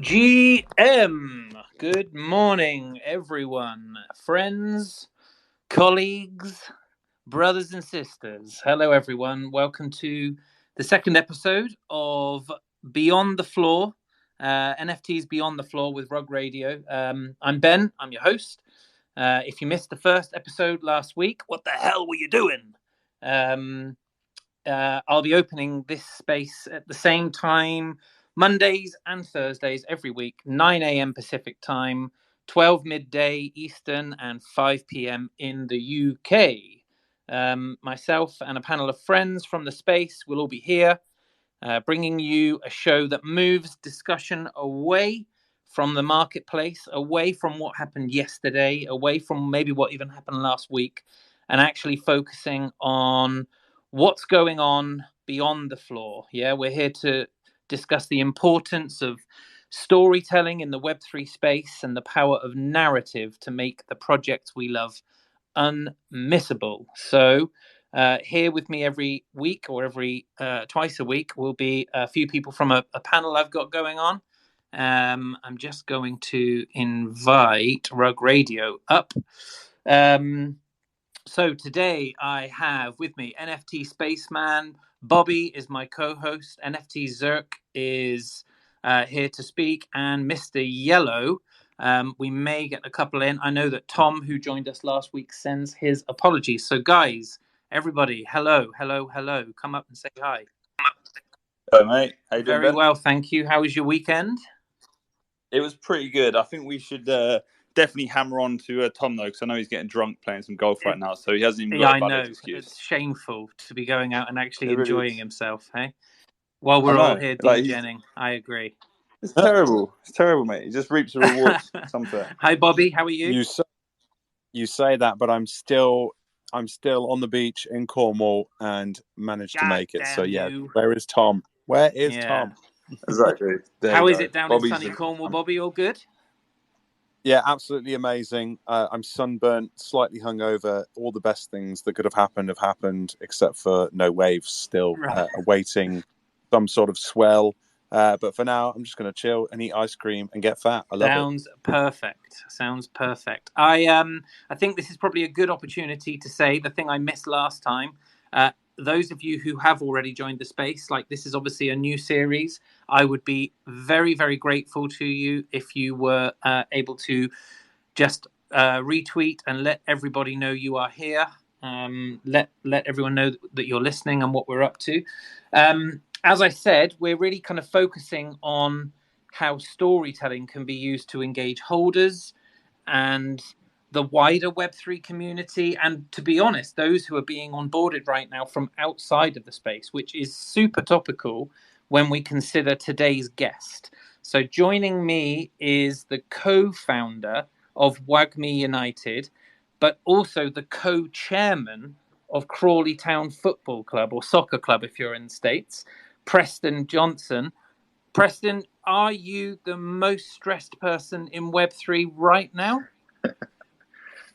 GM. Good morning, everyone. Friends, colleagues, brothers and sisters. Hello, everyone. Welcome to the second episode of Beyond the Floor, NFTs Beyond the Floor with Rug Radio. I'm Ben. I'm your host. If you missed the first episode last week, what the hell were you doing? I'll be opening this space at the same time, Mondays and Thursdays every week, 9 a.m. Pacific time, 12 midday Eastern, and 5 p.m. in the UK. Myself and a panel of friends from the space will all be here, bringing you a show that moves discussion away from the marketplace, away from what happened yesterday, away from maybe what even happened last week, and actually focusing on what's going on beyond the floor. Yeah, we're here to discuss the importance of storytelling in the Web3 space and the power of narrative to make the projects we love unmissable. So here with me every week or every twice a week will be a few people from a panel I've got going on. I'm just going to invite Rug Radio up. So today I have with me NFT Spaceman. Bobby is my co-host. NFT Zerk is here to speak. And Mr. Yellow, we may get a couple in. I know that Tom, who joined us last week, sends his apologies. So guys, everybody, hello. Come up and say hi. Hello, mate. How you doing, Very Ben? well, thank you. How was your weekend? It was pretty good. I think we should definitely hammer on to Tom, though, because I know he's getting drunk playing some golf right now, so he hasn't even got a valid excuse. It's shameful to be going out and actually It enjoying really himself, hey? While we're all here DJing. I agree. It's terrible. It's terrible, mate. He just reaps the rewards. Hi, Bobby. How are you? You say that, but I'm still on the beach in Cornwall and managed to make it. So yeah, where is Tom? Where is Tom? Exactly. How is it down in sunny Cornwall, Bobby? All good? Yeah, absolutely amazing. I'm sunburnt, slightly hungover. All the best things that could have happened, except for no waves. Still awaiting some sort of swell. But for now, I'm just going to chill and eat ice cream and get fat. I love it. Sounds perfect. I think this is probably a good opportunity to say the thing I missed last time. Those of you who have already joined the space, like this is obviously a new series, I would be very, very grateful to you if you were able to just retweet and let everybody know you are here. Let everyone know that you're listening and what we're up to. As I said, we're really kind of focusing on how storytelling can be used to engage holders and the wider Web3 community, and to be honest, those who are being onboarded right now from outside of the space, which is super topical when we consider today's guest. So joining me is the co-founder of WAGMI Utd, but also the co-chairman of Crawley Town Football Club, or soccer club if you're in the States, Preston Johnson. Preston, are you the most stressed person in Web3 right now?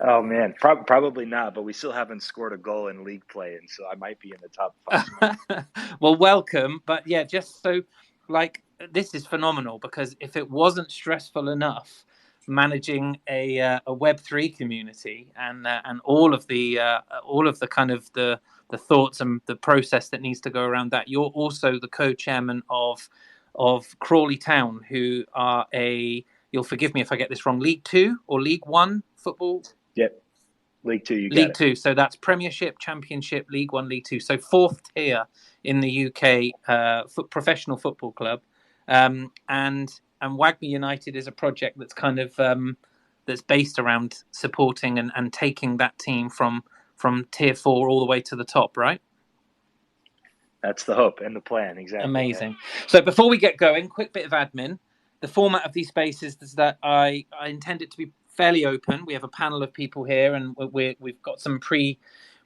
Oh, man, probably not, but we still haven't scored a goal in league play, and so I might be in the top 5. Well, welcome. But yeah, just so, this is phenomenal, because if it wasn't stressful enough managing a Web3 community and all of the kind of the thoughts and the process that needs to go around that, you're also the co-chairman of Crawley Town, who are you'll forgive me if I get this wrong, League 2 or League 1 football? Yep. League 2, League 2. So that's Premiership, Championship, League 1, League 2. So fourth tier in the UK professional football club. And WAGMI Utd is a project that's kind of that's based around supporting and taking that team from tier 4 all the way to the top, right? That's the hope and the plan, exactly. Amazing. Yeah. So before we get going, quick bit of admin. The format of these spaces is that I intend it to be fairly open. We have a panel of people here, and we've got some pre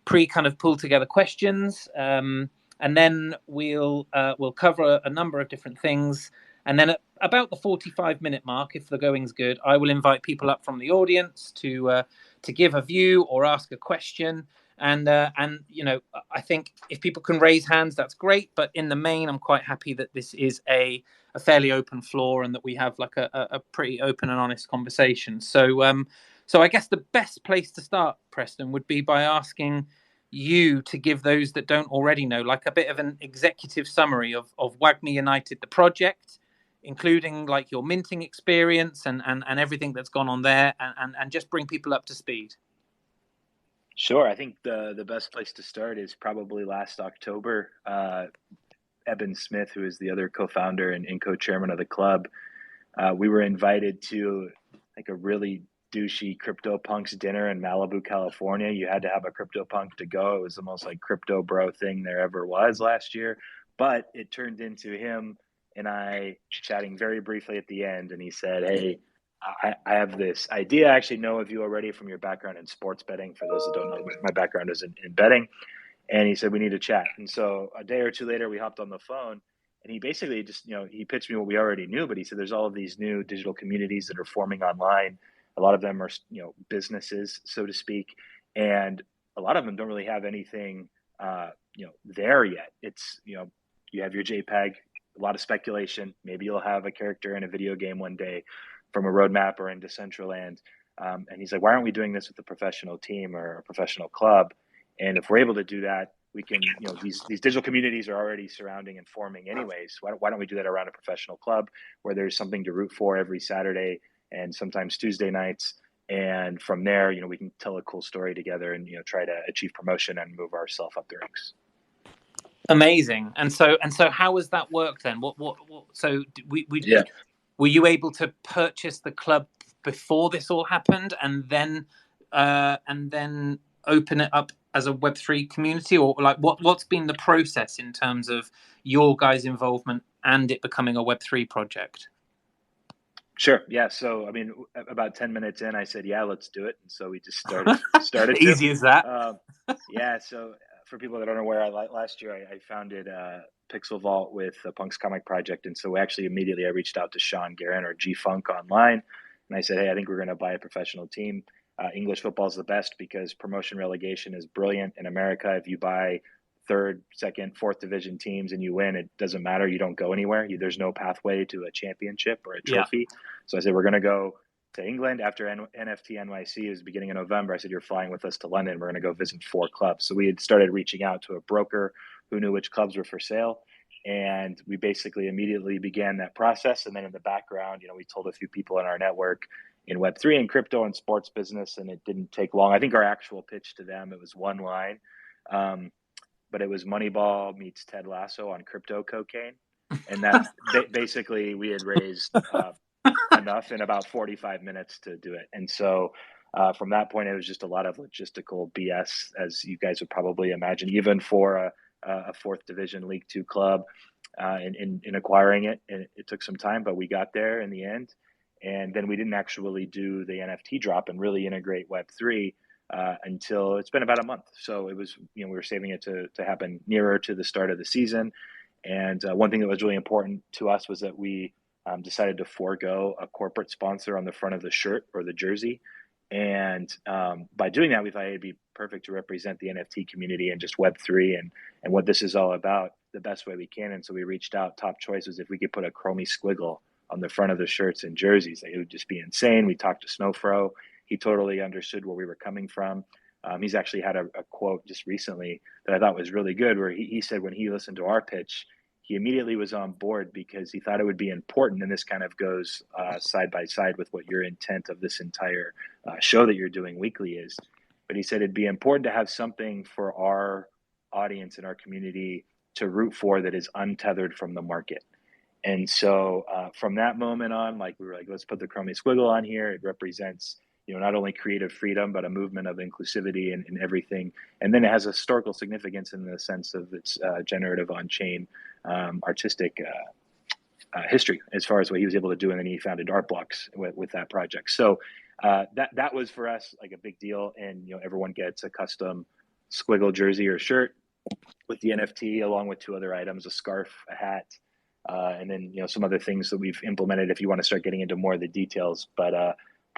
kind of pulled together questions, and then we'll cover a number of different things. And then at about the 45-minute mark, if the going's good, I will invite people up from the audience to give a view or ask a question. And I think if people can raise hands, that's great. But in the main, I'm quite happy that this is a fairly open floor and that we have like a pretty open and honest conversation. So I guess the best place to start, Preston, would be by asking you to give those that don't already know, like a bit of an executive summary of WAGMI United, the project, including like your minting experience and everything that's gone on there, and just bring people up to speed. Sure. I think the best place to start is probably last October. Eben Smith, who is the other co-founder and co-chairman of the club, we were invited to like a really douchey CryptoPunks dinner in Malibu, California. You had to have a CryptoPunk to go. It was the most like crypto bro thing there ever was last year. But it turned into him and I chatting very briefly at the end. And he said, "Hey, I have this idea. I actually know of you already from your background in sports betting. For those that don't know, my background is in betting." And he said, "We need to chat." And so a day or two later, we hopped on the phone. And he basically just, he pitched me what we already knew, but he said there's all of these new digital communities that are forming online. A lot of them are, businesses, so to speak, and a lot of them don't really have anything, there yet. It's, you have your JPEG, a lot of speculation. Maybe you'll have a character in a video game one day from a roadmap or in Decentraland. And he's like, "Why aren't we doing this with a professional team or a professional club? And if we're able to do that, we can, these digital communities are already surrounding and forming anyways. Why don't we do that around a professional club where there's something to root for every Saturday and sometimes Tuesday nights? And from there, we can tell a cool story together and, try to achieve promotion and move ourselves up the ranks." Amazing. And so how has that worked then? Were you able to purchase the club before this all happened and then open it up as a Web3 community, or like what's been the process in terms of your guys' involvement and it becoming a Web3 project? Sure. Yeah. So, about 10 minutes in, I said, "Yeah, let's do it." And so we just started. Easy as that. Yeah. So for people that aren't aware, last year I founded Pixel Vault with the Punks Comic Project. And so actually immediately I reached out to Sean Guerin or G-Funk online. And I said, "Hey, I think we're going to buy a professional team. English football is the best because promotion relegation is brilliant in America. If you buy third, second, fourth division teams and you win, it doesn't matter. You don't go anywhere. There's no pathway to a championship or a trophy." Yeah. So I said, "We're going to go to England after NFT NYC. It was the beginning of November. I said, "You're flying with us to London. We're going to go visit 4 clubs." So we had started reaching out to a broker who knew which clubs were for sale. And we basically immediately began that process. And then in the background, we told a few people in our network in Web3 and crypto and sports business, and it didn't take long. I think our actual pitch to them, it was one line, but it was Moneyball meets Ted Lasso on crypto cocaine. And that basically we had raised enough in about 45 minutes to do it. And so from that point, it was just a lot of logistical BS, as you guys would probably imagine, even for a fourth division League 2 club in acquiring it. And it took some time, but we got there in the end. And then we didn't actually do the NFT drop and really integrate Web3 until it's been about a month. So it was, we were saving it to happen nearer to the start of the season. And one thing that was really important to us was that we decided to forego a corporate sponsor on the front of the shirt or the jersey. And by doing that, we thought it'd be perfect to represent the NFT community and just Web3 and what this is all about the best way we can. And so we reached out. Top choice was if we could put a Chromie squiggle on the front of the shirts and jerseys. It would just be insane. We talked to Snowfro. He totally understood where we were coming from. He's actually had a quote just recently that I thought was really good, where he said when he listened to our pitch, he immediately was on board because he thought it would be important. And this kind of goes side by side with what your intent of this entire show that you're doing weekly is. But he said it'd be important to have something for our audience and our community to root for that is untethered from the market. And so from that moment on, we were like, let's put the Chromie squiggle on here. It represents, not only creative freedom, but a movement of inclusivity and everything. And then it has a historical significance in the sense of its generative on-chain artistic history as far as what he was able to do. And then he founded Art Blocks with that project. So that was for us like a big deal. And, everyone gets a custom squiggle jersey or shirt with the NFT along with 2 other items, a scarf, a hat, and then, some other things that we've implemented if you want to start getting into more of the details. But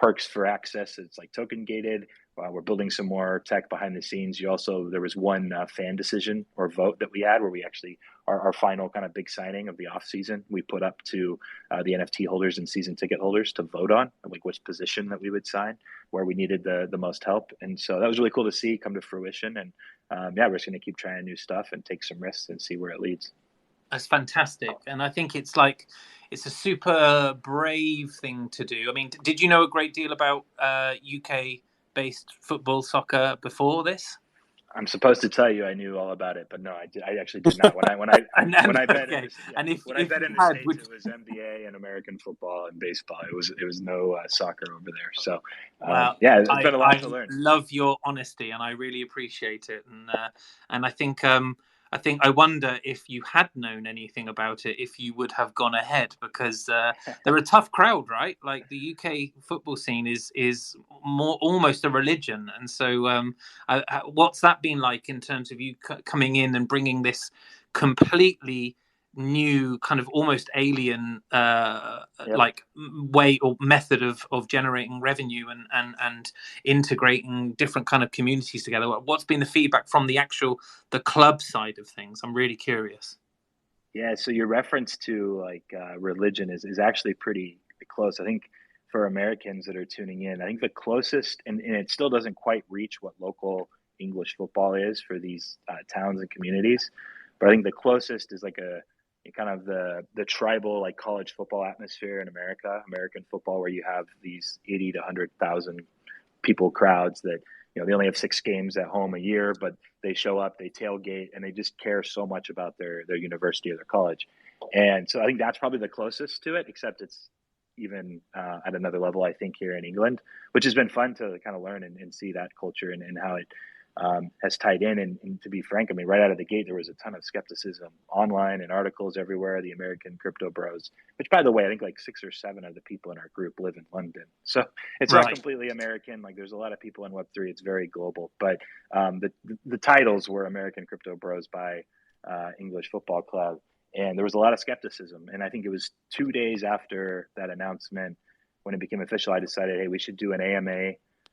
perks for access. It's like token gated. We're building some more tech behind the scenes. There was one fan decision or vote that we had where we actually, our final kind of big signing of the off season, we put up to the NFT holders and season ticket holders to vote on like which position that we would sign, where we needed the most help. And so that was really cool to see come to fruition. And we're just going to keep trying new stuff and take some risks and see where it leads. That's fantastic. And I think it's a super brave thing to do. I mean, did you know a great deal about UK-based football, soccer before this? I'm supposed to tell you I knew all about it, but no, I actually did not. When I bet in the States, it was NBA and American football and baseball. It was no soccer over there. So it's been a lot to learn. I love your honesty, and I really appreciate it. And I wonder if you had known anything about it, if you would have gone ahead, because they're a tough crowd, right? Like the UK football scene is more almost a religion. And so what's that been like in terms of you coming in and bringing this completely new kind of almost alien like way or method of generating revenue and integrating different kind of communities together? What's been the feedback from the club side of things? I'm really curious. Yeah, so your reference to religion is actually pretty close. I think for Americans that are tuning in, I think the closest, and it still doesn't quite reach what local English football is for these towns and communities, but I think the closest is like a kind of the tribal like college football atmosphere in American football, where you have these 80 to 100,000 people crowds that, they only have 6 games at home a year, but they show up, they tailgate, and they just care so much about their university or their college. And so I think that's probably the closest to it, except it's even at another level, I think, here in England, which has been fun to kind of learn and see that culture and how it has tied in. And to be frank, I mean, right out of the gate, there was a ton of skepticism online and articles everywhere. The American crypto bros, which, by the way, I think like 6 or 7 of the people in our group live in London. So it's not completely American. Like there's a lot of people in Web3. It's very global. But the titles were American Crypto Bros by English Football Club. And there was a lot of skepticism. And I think it was 2 days after that announcement, when it became official, I decided, hey, we should do an AMA.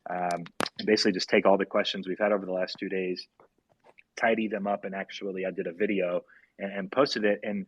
And basically just take all the questions we've had over the last 2 days, tidy them up, and actually I did a video and posted it. And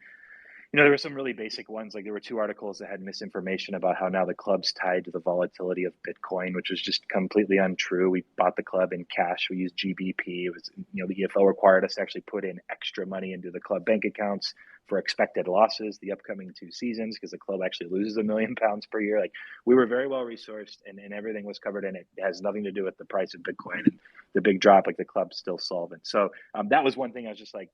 there were some really basic ones, like there were 2 articles that had misinformation about how now the club's tied to the volatility of Bitcoin, which was just completely untrue. We bought the club in cash. We used GBP. It was, the EFL required us to actually put in extra money into the club bank accounts for expected losses the upcoming 2 seasons, because the club actually loses £1 million per year. Like we were very well resourced and everything was covered in it. It has nothing to do with the price of Bitcoin and the big drop. Like the club's still solvent. So that was one thing I was just like,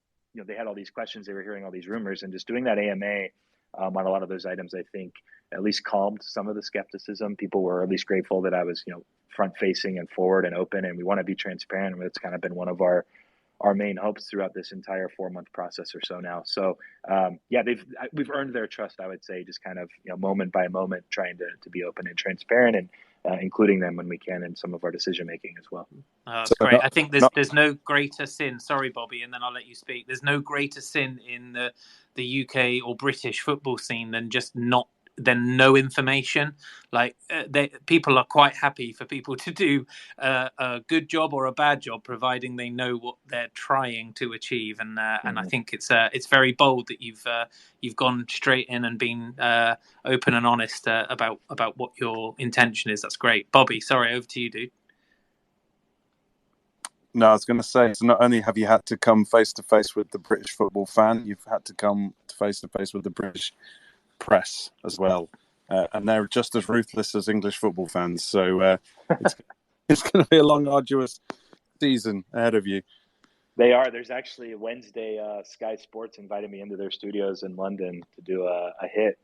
they had all these questions, they were hearing all these rumors, and just doing that AMA on a lot of those items, I think at least calmed some of the skepticism. People were at least grateful that I was, front facing and forward and open, and we want to be transparent. It's kind of been one of our main hopes throughout this entire 4-month process or so now. So we've earned their trust, I would say, just kind of, moment by moment, trying to be open and transparent and including them when we can in some of our decision making as well. That's great. I think there's no greater sin. Sorry, Bobby, and then I'll let you speak. There's no greater sin in the UK or British football scene than no information. Like people are quite happy for people to do a good job or a bad job, providing they know what they're trying to achieve. And I think it's very bold that you've gone straight in and been open and honest about what your intention is. That's great, Bobby. Sorry, over to you, dude. No, I was going to say, so not only have you had to come face to face with the British football fan, you've had to come face to face with the British press as well, and they're just as ruthless as English football fans. So it's going to be a long, arduous season ahead of you. They are. There's actually Wednesday, Sky Sports invited me into their studios in London to do a hit,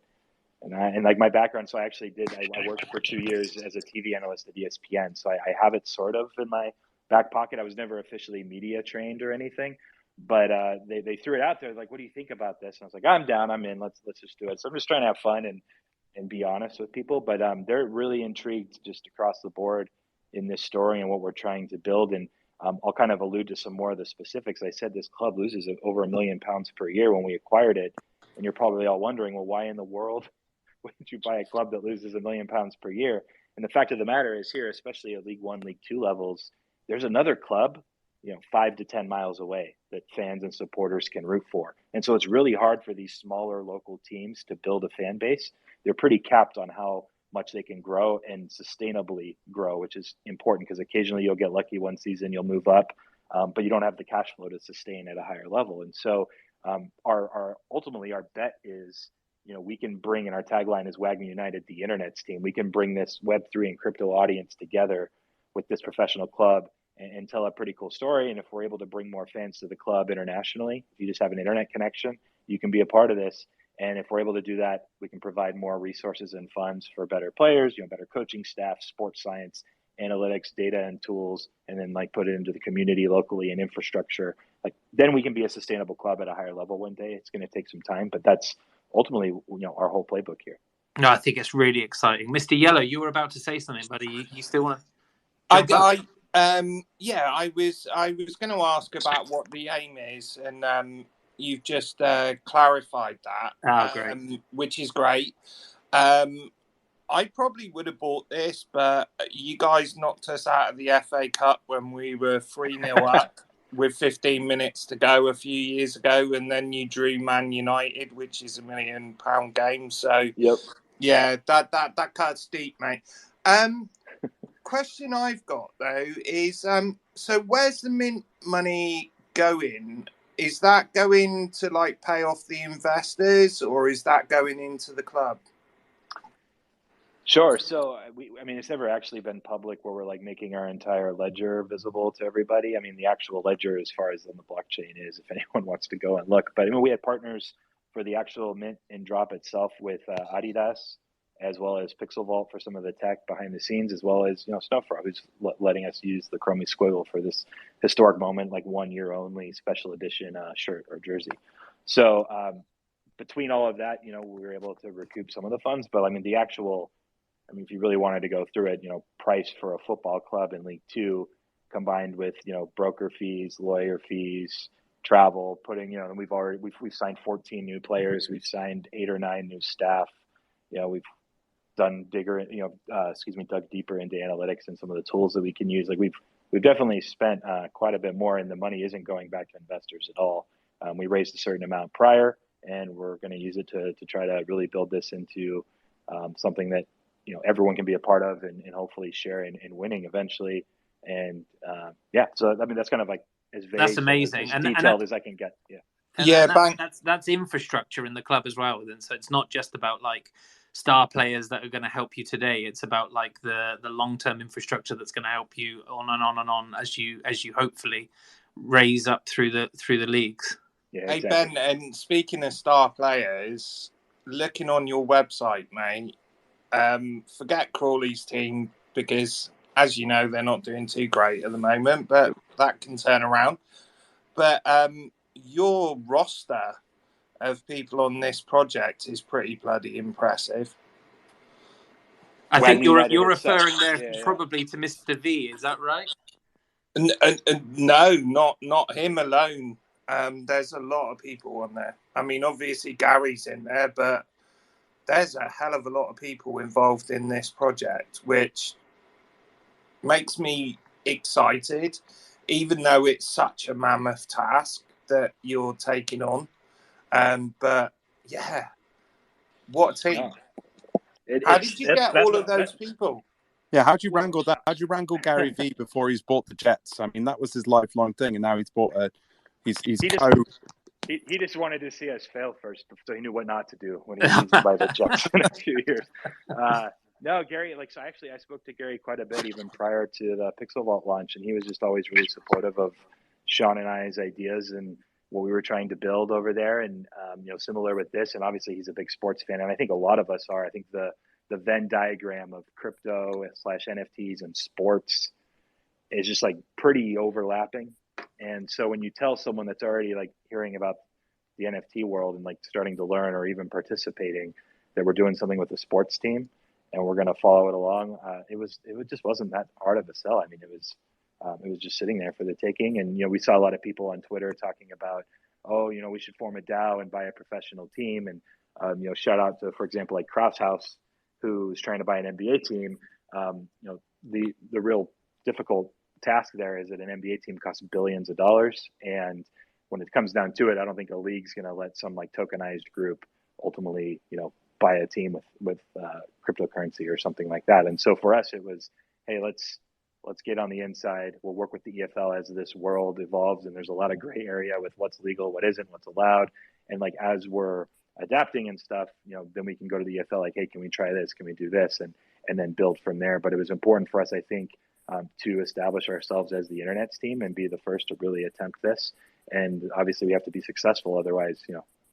and like my background. So I actually I worked for 2 years as a TV analyst at ESPN. So I have it sort of in my back pocket. I was never officially media trained or anything. But they threw it out there, like, what do you think about this? And I was like, I'm down, I'm in, let's just do it. So I'm just trying to have fun and be honest with people. But they're really intrigued just across the board in this story and what we're trying to build. And I'll kind of allude to some more of the specifics. I said this club loses over £1 million per year when we acquired it. And you're probably all wondering, well, why in the world would you buy a club that loses £1 million per year? And the fact of the matter is here, especially at League One, League Two levels, there's another club, 5 to 10 miles away that fans and supporters can root for. And so it's really hard for these smaller local teams to build a fan base. They're pretty capped on how much they can grow and sustainably grow, which is important because occasionally you'll get lucky one season, you'll move up, but you don't have the cash flow to sustain at a higher level. And so ultimately our bet is, we can bring, and our tagline is WAGMI United, the internet's team. We can bring this Web3 and crypto audience together with this professional club and tell a pretty cool story. And if we're able to bring more fans to the club internationally, if you just have an internet connection, you can be a part of this. And if we're able to do that, we can provide more resources and funds for better players, better coaching staff, sports science, analytics, data and tools, and then put it into the community locally and infrastructure. Then we can be a sustainable club at a higher level one day. It's going to take some time, but that's ultimately, our whole playbook here. No, I think it's really exciting. Mr. Yellow, you were about to say something, buddy. You still want to? I was going to ask about what the aim is, and you've just clarified that, great. Which is great. I probably would have bought this, but you guys knocked us out of the FA Cup when we were 3-0 up with 15 minutes to go a few years ago, and then you drew Man United, which is £1 million game. So, yep. Yeah, that cuts deep, mate. Question I've got though is, so where's the mint money going? Is that going to pay off the investors, or is that going into the club? Sure. So, it's never actually been public where we're making our entire ledger visible to everybody. The actual ledger, as far as on the blockchain, is if anyone wants to go and look. But we had partners for the actual mint and drop itself with Adidas, as well as Pixel Vault for some of the tech behind the scenes, as well as Snowfrog, who's letting us use the Chromie Squiggle for this historic moment, 1 year only special edition shirt or jersey. So between all of that, we were able to recoup some of the funds. But the actual, if you really wanted to go through it, price for a football club in League Two, combined with broker fees, lawyer fees, travel, putting we've signed 14 new players, we've signed 8 or 9 new staff, we've done dug deeper into analytics and some of the tools that we can use. We've definitely spent quite a bit more, and the money isn't going back to investors at all. We raised a certain amount prior, and we're going to use it to try to really build this into something that everyone can be a part of and hopefully share in winning eventually. And so that's kind of as vague, that's amazing, as detailed as I can get. That's infrastructure in the club as well. And so it's not just about star players that are going to help you today. It's about the long-term infrastructure that's going to help you on and on and on as you hopefully raise up through the leagues. Yeah, hey exactly. Ben, and speaking of star players, looking on your website, mate, forget Crawley's team because, as you know, they're not doing too great at the moment, but that can turn around. But your roster of people on this project is pretty bloody impressive. I think you're referring there probably to Mr. V, is that right? No, not him alone. There's a lot of people on there. Obviously Gary's in there, but there's a hell of a lot of people involved in this project, which makes me excited, even though it's such a mammoth task that you're taking on. But yeah, what a team. How did you get all of those people? Yeah, how'd you wrangle that? How'd you wrangle Gary V before he's bought the Jets? That was his lifelong thing, and now he's bought He just wanted to see us fail first, so he knew what not to do when he needs to buy the Jets in a few years. No, Gary, so I spoke to Gary quite a bit even prior to the Pixel Vault launch, and he was just always really supportive of Sean and I's ideas and what we were trying to build over there. And, similar with this, and obviously he's a big sports fan, and I think a lot of us are. I think the Venn diagram of crypto / NFTs and sports is just pretty overlapping. And so when you tell someone that's already hearing about the NFT world and starting to learn or even participating that we're doing something with the sports team and we're going to follow it along, it just wasn't that hard of a sell. It was just sitting there for the taking. And, we saw a lot of people on Twitter talking about, we should form a DAO and buy a professional team. And, shout out to, for example, Kraus House, who's trying to buy an NBA team. the real difficult task there is that an NBA team costs billions of dollars, and when it comes down to it, I don't think a league's going to let some like tokenized group ultimately, buy a team with cryptocurrency or something like that. And so for us, it was, hey, let's get on the inside. We'll work with the EFL as this world evolves, and there's a lot of gray area with what's legal, what isn't, what's allowed, and like as we're adapting and stuff, then we can go to the EFL like, hey, can we try this? Can we do this? And then build from there. But it was important for us, I think, to establish ourselves as the internet's team and be the first to really attempt this. And obviously we have to be successful. Otherwise,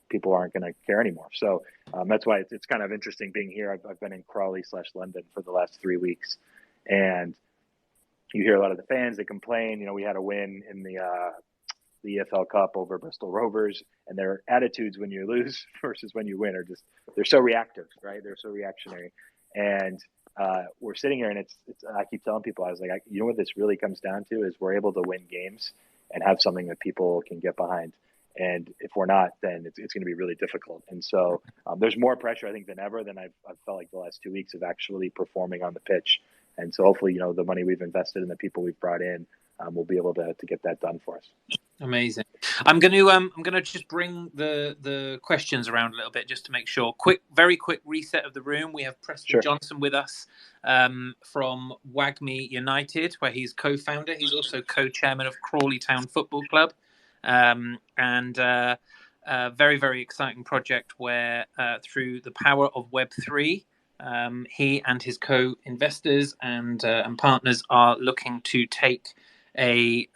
people aren't going to care anymore. So that's why it's kind of interesting being here. I've been in Crawley / London for the last 3 weeks, and you hear a lot of the fans, they complain. We had a win in the EFL Cup over Bristol Rovers, and their attitudes when you lose versus when you win are just, they're so reactive, right? They're so reactionary. And we're sitting here, and it's I keep telling people, I was like, what this really comes down to is we're able to win games and have something that people can get behind. And if we're not, then it's going to be really difficult. And so there's more pressure, I think, than ever than I've felt like the last 2 weeks of actually performing on the pitch. And so hopefully, the money we've invested and the people we've brought in, we'll be able to get that done for us. Amazing. I'm going to just bring the questions around a little bit just to make sure. Very quick reset of the room. We have Preston Johnson with us from WAGMI Utd, where he's co-founder. He's also co-chairman of Crawley Town Football Club, and a very, very exciting project where through the power of Web3, he and his co-investors and partners are looking to take a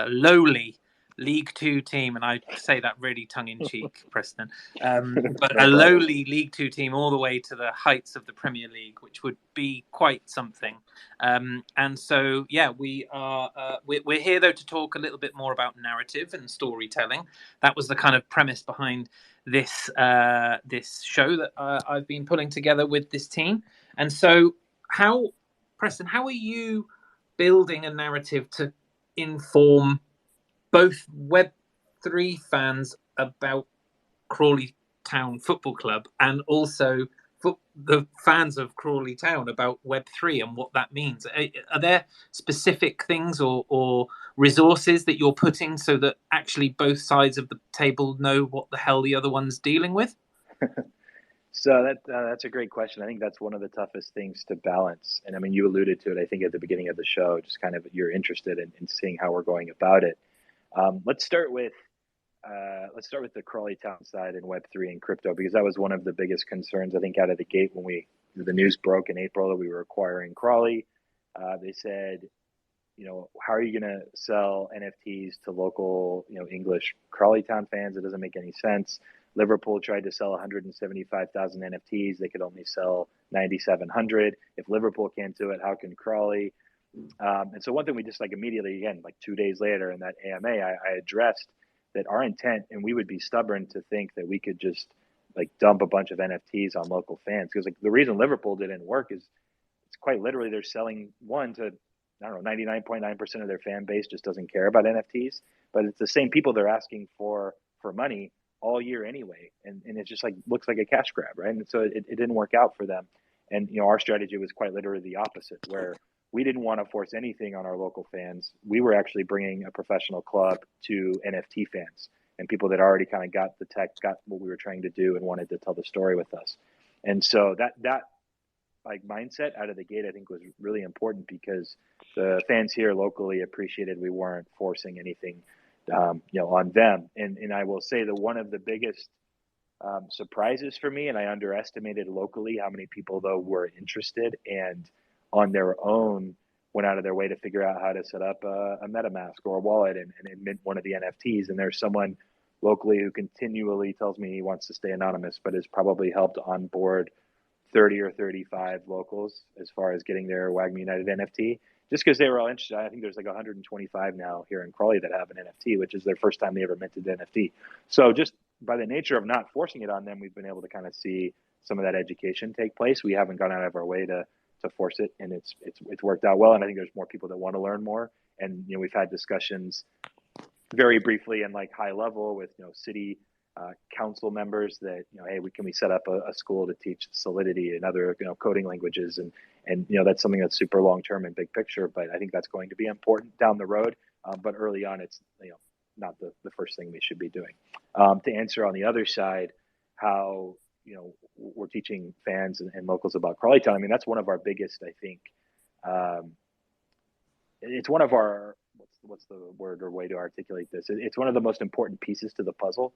lowly League Two team, and I say that really tongue-in-cheek, Preston, but a lowly League Two team all the way to the heights of the Premier League, which would be quite something. And so, we are we're here though to talk a little bit more about narrative and storytelling. That was the kind of premise behind this this show that I've been putting together with this team. And so, Preston, how are you building a narrative to inform both Web3 fans about Crawley Town Football Club and also the fans of Crawley Town about Web3 and what that means? Are there specific things or resources that you're putting so that actually both sides of the table know what the hell the other one's dealing with? So that's a great question. I think that's one of the toughest things to balance. And I mean, you alluded to it, I think, at the beginning of the show, just kind of you're interested in seeing how we're going about it. Let's start with the Crawley Town side and Web3 and crypto, because that was one of the biggest concerns, I think, out of the gate when the news broke in April that we were acquiring Crawley. They said, how are you going to sell NFTs to local, English Crawley Town fans? It doesn't make any sense. Liverpool tried to sell 175,000 NFTs. They could only sell 9,700. If Liverpool can't do it, how can Crawley? And so one thing we just immediately, again, 2 days later in that AMA, I addressed that our intent, and we would be stubborn to think that we could just dump a bunch of NFTs on local fans. Because the reason Liverpool didn't work is it's quite literally they're selling one to, 99.9% of their fan base just doesn't care about NFTs. But it's the same people they're asking for money all year anyway. And it just looks like a cash grab, right? And so it didn't work out for them. And, our strategy was quite literally the opposite, where we didn't want to force anything on our local fans. We were actually bringing a professional club to NFT fans and people that already kind of got the tech, got what we were trying to do and wanted to tell the story with us. And so that mindset out of the gate, I think, was really important because the fans here locally appreciated we weren't forcing anything, on them. And I will say that one of the biggest surprises for me, and I underestimated locally how many people though were interested and on their own went out of their way to figure out how to set up a MetaMask or a wallet and mint one of the NFTs. And there's someone locally who continually tells me he wants to stay anonymous, but has probably helped onboard 30 or 35 locals as far as getting their WAGMI United NFT, just because they were all interested. I think there's 125 now here in Crawley that have an NFT, which is their first time they ever minted an NFT. So just by the nature of not forcing it on them, we've been able to kind of see some of that education take place. We haven't gone out of our way to force it, and it's worked out well. And I think there's more people that want to learn more. And we've had discussions very briefly and high level with city council members that, hey, can we set up a school to teach Solidity and other, coding languages, and that's something that's super long term and big picture, but I think that's going to be important down the road. But early on, it's not the first thing we should be doing. To answer on the other side, how we're teaching fans and locals about Crawley Town. I mean, that's one of our biggest, I think. It's one of our, what's the word or way to articulate this? It's one of the most important pieces to the puzzle,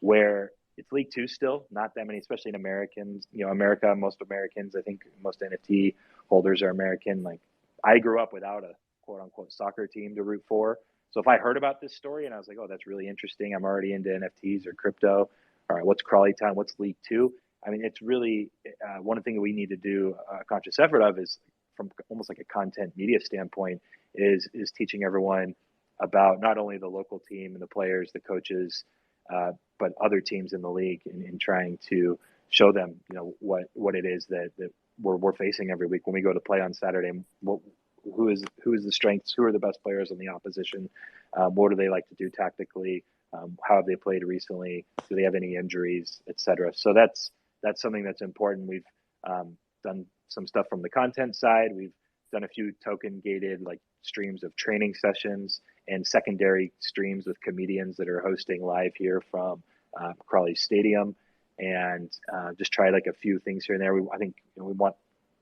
where it's League Two still, not that many, especially in Americans. America, most Americans, I think most NFT holders are American. Like, I grew up without a quote unquote soccer team to root for. So if I heard about this story and I was like, oh, that's really interesting, I'm already into NFTs or crypto. All right, what's Crawley Town? What's League Two? I mean, it's really one thing that we need to do a conscious effort of is, from almost like a content media standpoint, is teaching everyone about not only the local team and the players, the coaches, but other teams in the league, and trying to show them, what it is that we're facing every week when we go to play on Saturday. Who is the strengths? Who are the best players on the opposition? What do they like to do tactically? How have they played recently? Do they have any injuries, etc.? So that's something that's important. We've done some stuff from the content side. We've done a few token gated streams of training sessions and secondary streams with comedians that are hosting live here from Crawley Stadium, and just tried a few things here and there. I think we want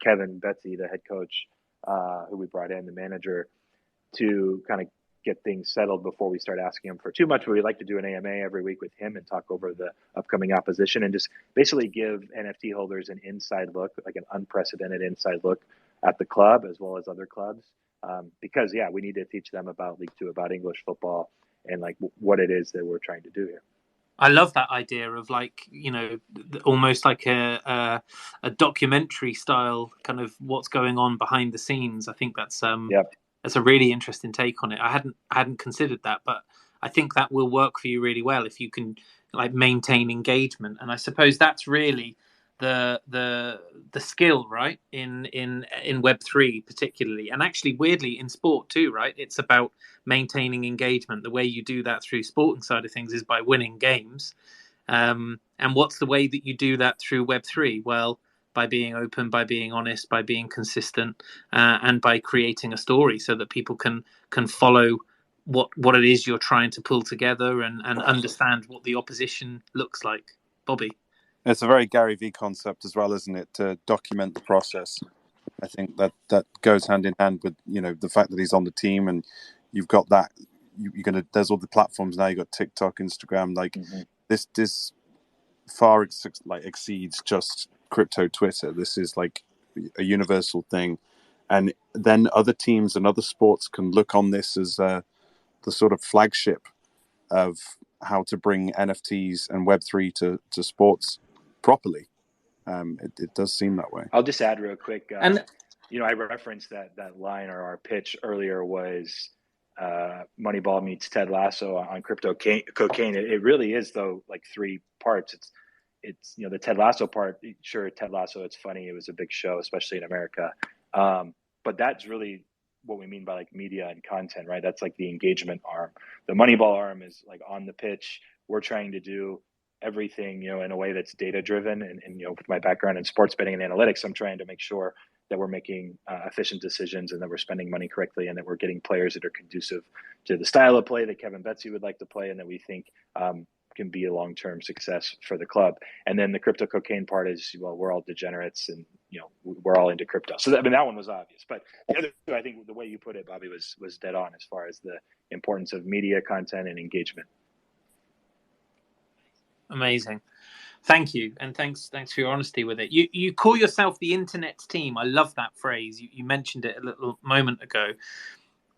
Kevin Betsy, the head coach, who we brought in, the manager, to kind of get things settled before we start asking him for too much. But we'd like to do an AMA every week with him and talk over the upcoming opposition, and just basically give NFT holders an inside look, an unprecedented inside look at the club as well as other clubs. Because we need to teach them about League Two, about English football, and what it is that we're trying to do here. I love that idea of almost like a documentary style, kind of what's going on behind the scenes. I think that's that's a really interesting take on it. I hadn't considered that, but I think that will work for you really well if you can maintain engagement. And I suppose that's really the skill, right, in Web3 particularly, and actually weirdly in sport too, right? It's about maintaining engagement. The way you do that through sporting side of things is by winning games. And what's the way that you do that through Web3? Well, by being open, by being honest, by being consistent, and by creating a story so that people can follow what it is you're trying to pull together and understand what the opposition looks like. Bobby? It's a very Gary Vee concept as well, isn't it? To document the process. I think that goes hand in hand with the fact that he's on the team, and you've got that. There's all the platforms now. You've got TikTok, Instagram. This far exceeds just crypto Twitter. This is a universal thing, and then other teams and other sports can look on this as the sort of flagship of how to bring NFTs and Web3 to sports properly. It does seem that way. I'll just add real quick. I referenced that line, or our pitch earlier was Moneyball meets Ted Lasso on crypto cocaine. It really is, though, three parts. It's the Ted Lasso part. Sure, Ted Lasso, it's funny. It was a big show, especially in America. But that's really what we mean by media and content, right? That's the engagement arm. The Moneyball arm is on the pitch. We're trying to do everything, in a way that's data driven. And with my background in sports betting and analytics, I'm trying to make sure that we're making efficient decisions, and that we're spending money correctly, and that we're getting players that are conducive to the style of play that Kevin Betsy would like to play, and that we think can be a long-term success for the club. And then the crypto cocaine part is, well, we're all degenerates, and we're all into crypto. So that one was obvious. But the other two, I think the way you put it, Bobby, was dead on as far as the importance of media, content, and engagement. Amazing. Thank you, and thanks for your honesty with it. You call yourself the internet's team. I love that phrase. You mentioned it a little moment ago.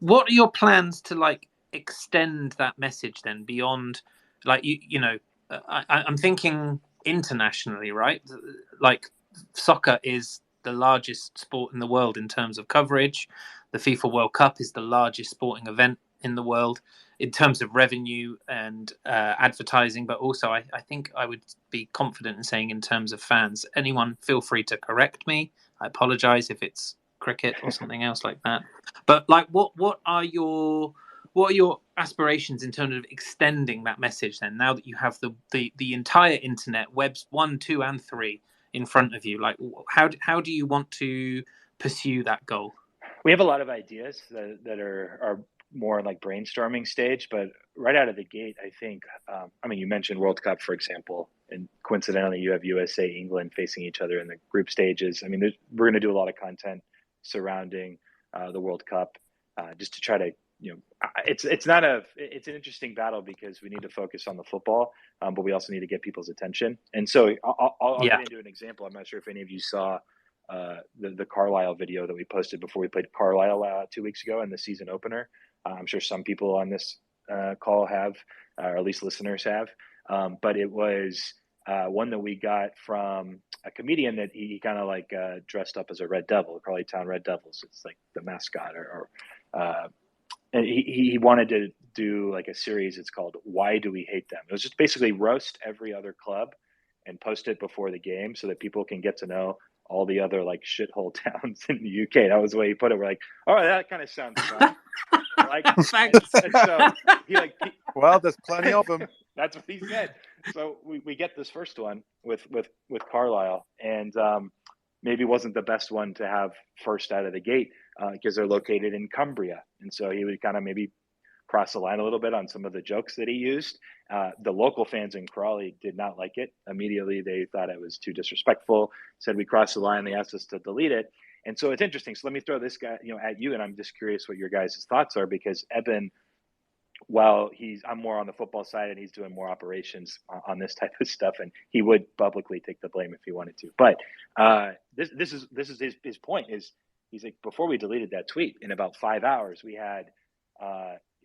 What are your plans to extend that message then beyond I'm thinking internationally, right? Soccer is the largest sport in the world in terms of coverage. The FIFA World Cup is the largest sporting event in the world in terms of revenue and advertising, but also I think I would be confident in saying in terms of fans. Anyone feel free to correct me. I apologize if it's cricket or something else like that. But what are your aspirations in terms of extending that message then, now that you have the entire internet, webs 1, 2, and 3 in front of you? Like, how do you want to pursue that goal? We have a lot of ideas that are more like brainstorming stage, but right out of the gate, I think, you mentioned World Cup, for example, and coincidentally, you have USA, England facing each other in the group stages. I mean, we're going to do a lot of content surrounding the World Cup, just to try to, it's an interesting battle because we need to focus on the football, but we also need to get people's attention. And so I'll get into an example. I'm not sure if any of you saw the Carlisle video that we posted before we played Carlisle 2 weeks ago in the season opener. I'm sure some people on this call have, or at least listeners have. But it was one that we got from a comedian that he kind of like dressed up as a Red Devil, Crawley Town Red Devils. It's like the mascot, and he wanted to do like a series. It's called "Why Do We Hate Them?" It was just basically roast every other club and post it before the game so that people can get to know all the other like shithole towns in the UK. That was the way he put it. We're like, oh, that kind of sounds fun. Thanks. And so well, there's plenty of them. That's what he said. So we get this first one with Carlisle, and maybe wasn't the best one to have first out of the gate because they're located in Cumbria, and so he would kind of maybe cross the line a little bit on some of the jokes that he used. The local fans in Crawley did not like it. Immediately, they thought it was too disrespectful, said we crossed the line. They asked us to delete it. And so it's interesting. So let me throw this guy, at you, and I'm just curious what your guys' thoughts are, because Eben, while I'm more on the football side and he's doing more operations on this type of stuff, and he would publicly take the blame if he wanted to. But this is his point is, he's like, before we deleted that tweet, in about 5 hours, we had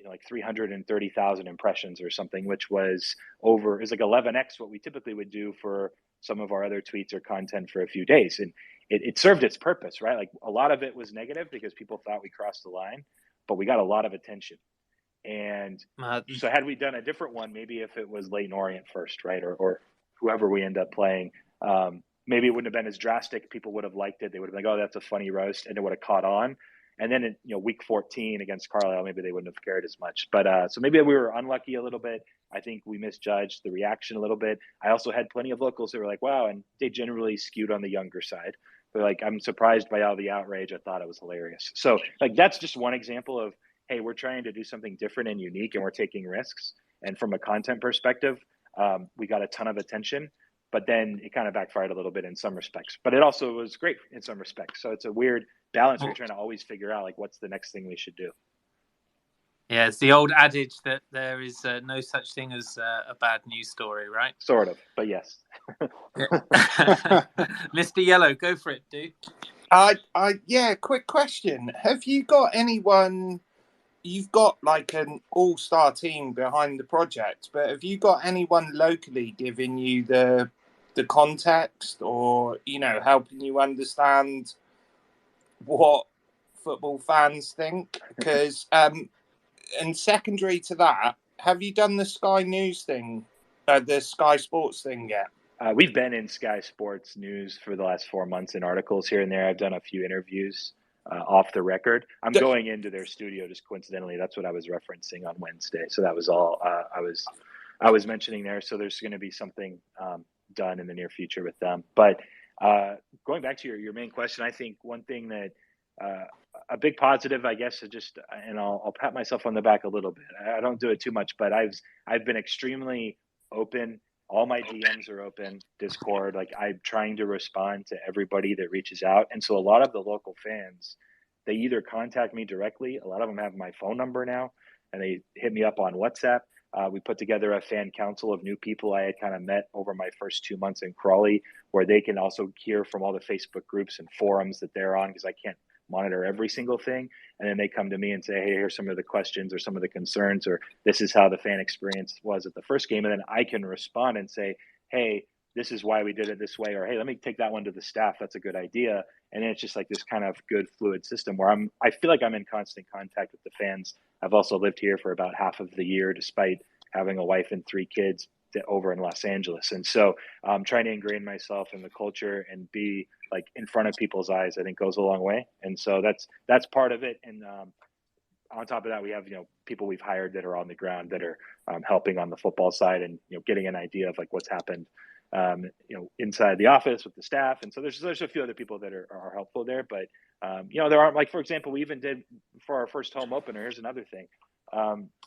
like 330,000 impressions or something, which was it's like 11x what we typically would do for some of our other tweets or content for a few days. And it served its purpose, right? Like a lot of it was negative because people thought we crossed the line, but we got a lot of attention. And so had we done a different one, maybe if it was Leyton Orient first, right? Or whoever we end up playing, maybe it wouldn't have been as drastic. People would have liked it. They would have been like, oh, that's a funny roast. And it would have caught on. And then in week 14 against Carlisle, maybe they wouldn't have cared as much. But so maybe we were unlucky a little bit. I think we misjudged the reaction a little bit. I also had plenty of locals that were like, wow, and they generally skewed on the younger side. They're like, I'm surprised by all the outrage. I thought it was hilarious. So like that's just one example of, hey, we're trying to do something different and unique, and we're taking risks. And from a content perspective, we got a ton of attention, but then it kind of backfired a little bit in some respects. But it also was great in some respects. So it's a weird balance. We're trying to always figure out like what's the next thing we should do. Yeah, it's the old adage that there is no such thing as a bad news story, right? Sort of, but yes. Mr. Yellow, go for it, dude. Quick question. Have you got anyone? You've got like an all-star team behind the project, but have you got anyone locally giving you the context, or helping you understand what football fans think? Because and secondary to that, have you done the Sky News thing, the Sky Sports thing yet? We've been in Sky Sports News for the last 4 months in articles here and there. I've done a few interviews off the record. I'm going into their studio just coincidentally. That's what I was referencing on Wednesday. So that was all I was mentioning there. So there's going to be something done in the near future with them. But going back to your main question, I think one thing that a big positive, I guess, is just, and I'll pat myself on the back a little bit. I don't do it too much, but I've been extremely open. All my DMs are open, Discord. Like I'm trying to respond to everybody that reaches out. And so a lot of the local fans, they either contact me directly. A lot of them have my phone number now, and they hit me up on WhatsApp. We put together a fan council of new people I had kind of met over my first 2 months in Crawley, where they can also hear from all the Facebook groups and forums that they're on, because I can't monitor every single thing. And then they come to me and say, hey, here's some of the questions or some of the concerns, or this is how the fan experience was at the first game. And then I can respond and say, hey, this is why we did it this way, or hey, let me take that one to the staff. That's a good idea. And then it's just like this kind of good fluid system where I feel like I'm in constant contact with the fans. I've also lived here for about half of the year, despite having a wife and 3 kids over in Los Angeles. And so trying to ingrain myself in the culture and be like in front of people's eyes, I think goes a long way. And so that's part of it. And on top of that, we have, people we've hired that are on the ground that are helping on the football side and, getting an idea of like what's happened, inside the office with the staff. And so there's a few other people that are helpful there, but, there aren't, like, for example, we even did for our first home opener. Here's another thing.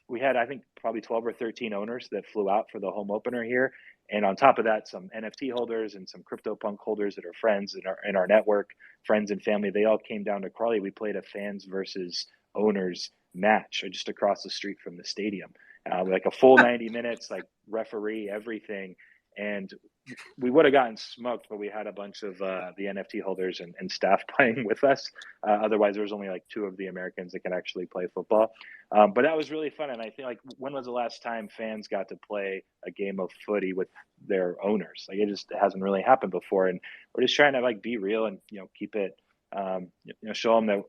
We had, I think, probably 12 or 13 owners that flew out for the home opener here. And on top of that, some NFT holders and some CryptoPunk holders that are friends in our network, friends and family. They all came down to Crawley. We played a fans versus owners match just across the street from the stadium, like a full 90 minutes, like referee, everything. And we would have gotten smoked, but we had a bunch of the NFT holders and staff playing with us. Otherwise, there was only like 2 of the Americans that can actually play football. But that was really fun. And I think, like, when was the last time fans got to play a game of footy with their owners? Like, it hasn't really happened before. And we're just trying to, like, be real and, keep it, show them that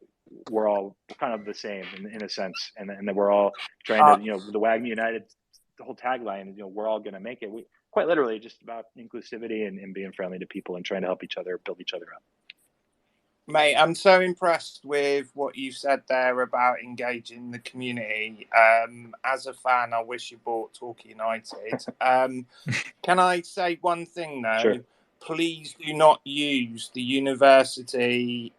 we're all kind of the same in a sense. And that we're all trying to, the WAGMI United, the whole tagline, we're all going to make it. We quite literally just about inclusivity and being friendly to people and trying to help each other, build each other up. Mate, I'm so impressed with what you said there about engaging the community. As a fan, I wish you bought Torquay United. Can I say one thing, though? Sure. Please do not use the university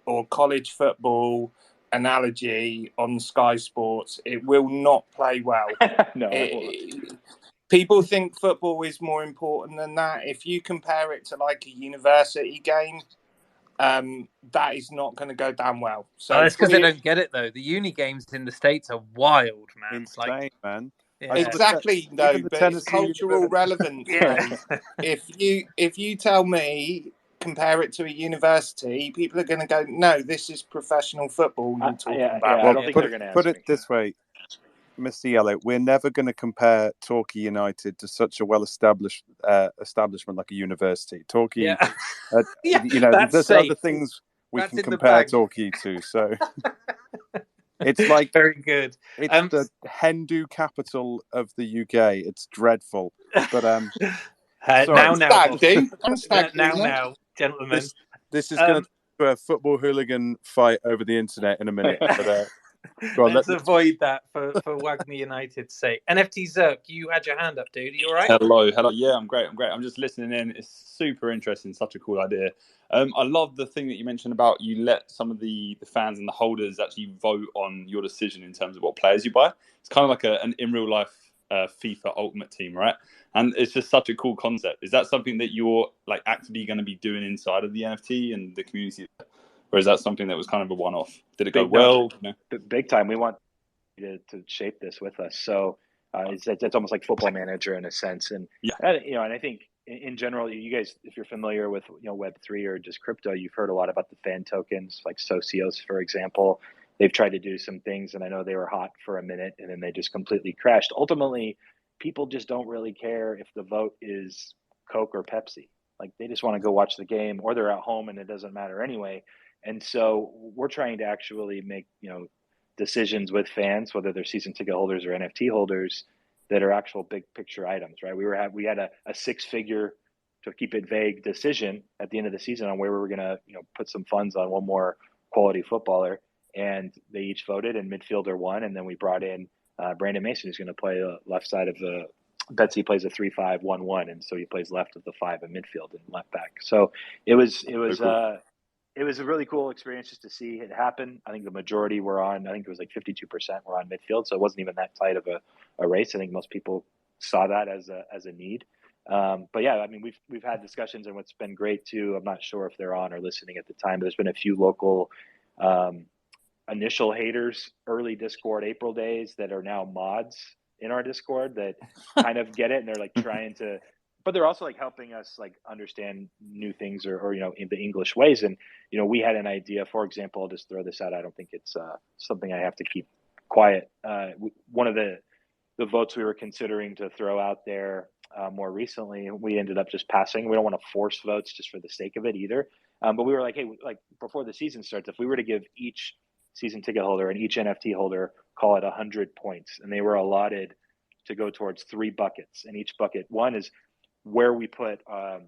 or college football analogy on Sky Sports. It will not play well. No, people think football is more important than that. If you compare it to like a university game, that is not going to go down well. So that's because they don't get it, though. The uni games in the States are wild, man. Insane, man. Yeah. Exactly, though, but it's cultural relevance. Yeah. If you tell me, compare it to a university, people are going to go, no, this is professional football you're talking about. I don't think they're going to put it this way, Mr. Yellow, we're never going to compare Torquay United to such a well-established establishment like a university. Torquay, there's other things we can compare Torquay to. So it's like very good. It's the Hindu capital of the UK. It's dreadful, but now, gentlemen. This is going to be a football hooligan fight over the internet in a minute. But let's avoid that for WAGMI United's sake. NFT Zerk, you had your hand up, dude. Are you all right? Hello. Yeah, I'm great. I'm just listening in. It's super interesting. Such a cool idea. I love the thing that you mentioned about you let some of the fans and the holders actually vote on your decision in terms of what players you buy. It's kind of like an in real life FIFA Ultimate Team, right? And it's just such a cool concept. Is that something that you're like actively going to be doing inside of the NFT and the community? Or is that something that was kind of a one-off? Did it go well? No? Big time. We want to shape this with us. So it's almost like Football Manager in a sense. And, and I think in general, you guys, if you're familiar with Web3 or just crypto, you've heard a lot about the fan tokens, like Socios, for example. They've tried to do some things, and I know they were hot for a minute, and then they just completely crashed. Ultimately, people just don't really care if the vote is Coke or Pepsi. Like, they just want to go watch the game, or they're at home and it doesn't matter anyway. And so we're trying to actually make, decisions with fans, whether they're season ticket holders or NFT holders, that are actual big picture items, right? We had a 6-figure, to keep it vague, decision at the end of the season on where we were going to, put some funds on one more quality footballer. And they each voted, and midfielder won. And then we brought in Brandon Mason, who's going to play the left side of the Betsy plays a 3-5-1-1, and so he plays left of the 5 in midfield and left back. So it was a really cool experience just to see it happen. I think the majority were on. I think it was like 52% were on midfield, so it wasn't even that tight of a race. I think most people saw that as a need. But yeah, I mean, we've had discussions, and what's been great too. I'm not sure if they're on or listening at the time, but there's been a few local initial haters, early Discord April days, that are now mods in our Discord that kind of get it, and they're like trying to, but they're also like helping us like understand new things or in the English ways. And we had an idea, for example, I'll just throw this out. I don't think it's something I have to keep quiet. One of the votes we were considering to throw out there more recently, we ended up just passing. We don't want to force votes just for the sake of it either. But we were like, hey, like before the season starts, if we were to give each season ticket holder and each NFT holder, call it 100 points, and they were allotted to go towards 3 buckets. And each bucket, one is where we put our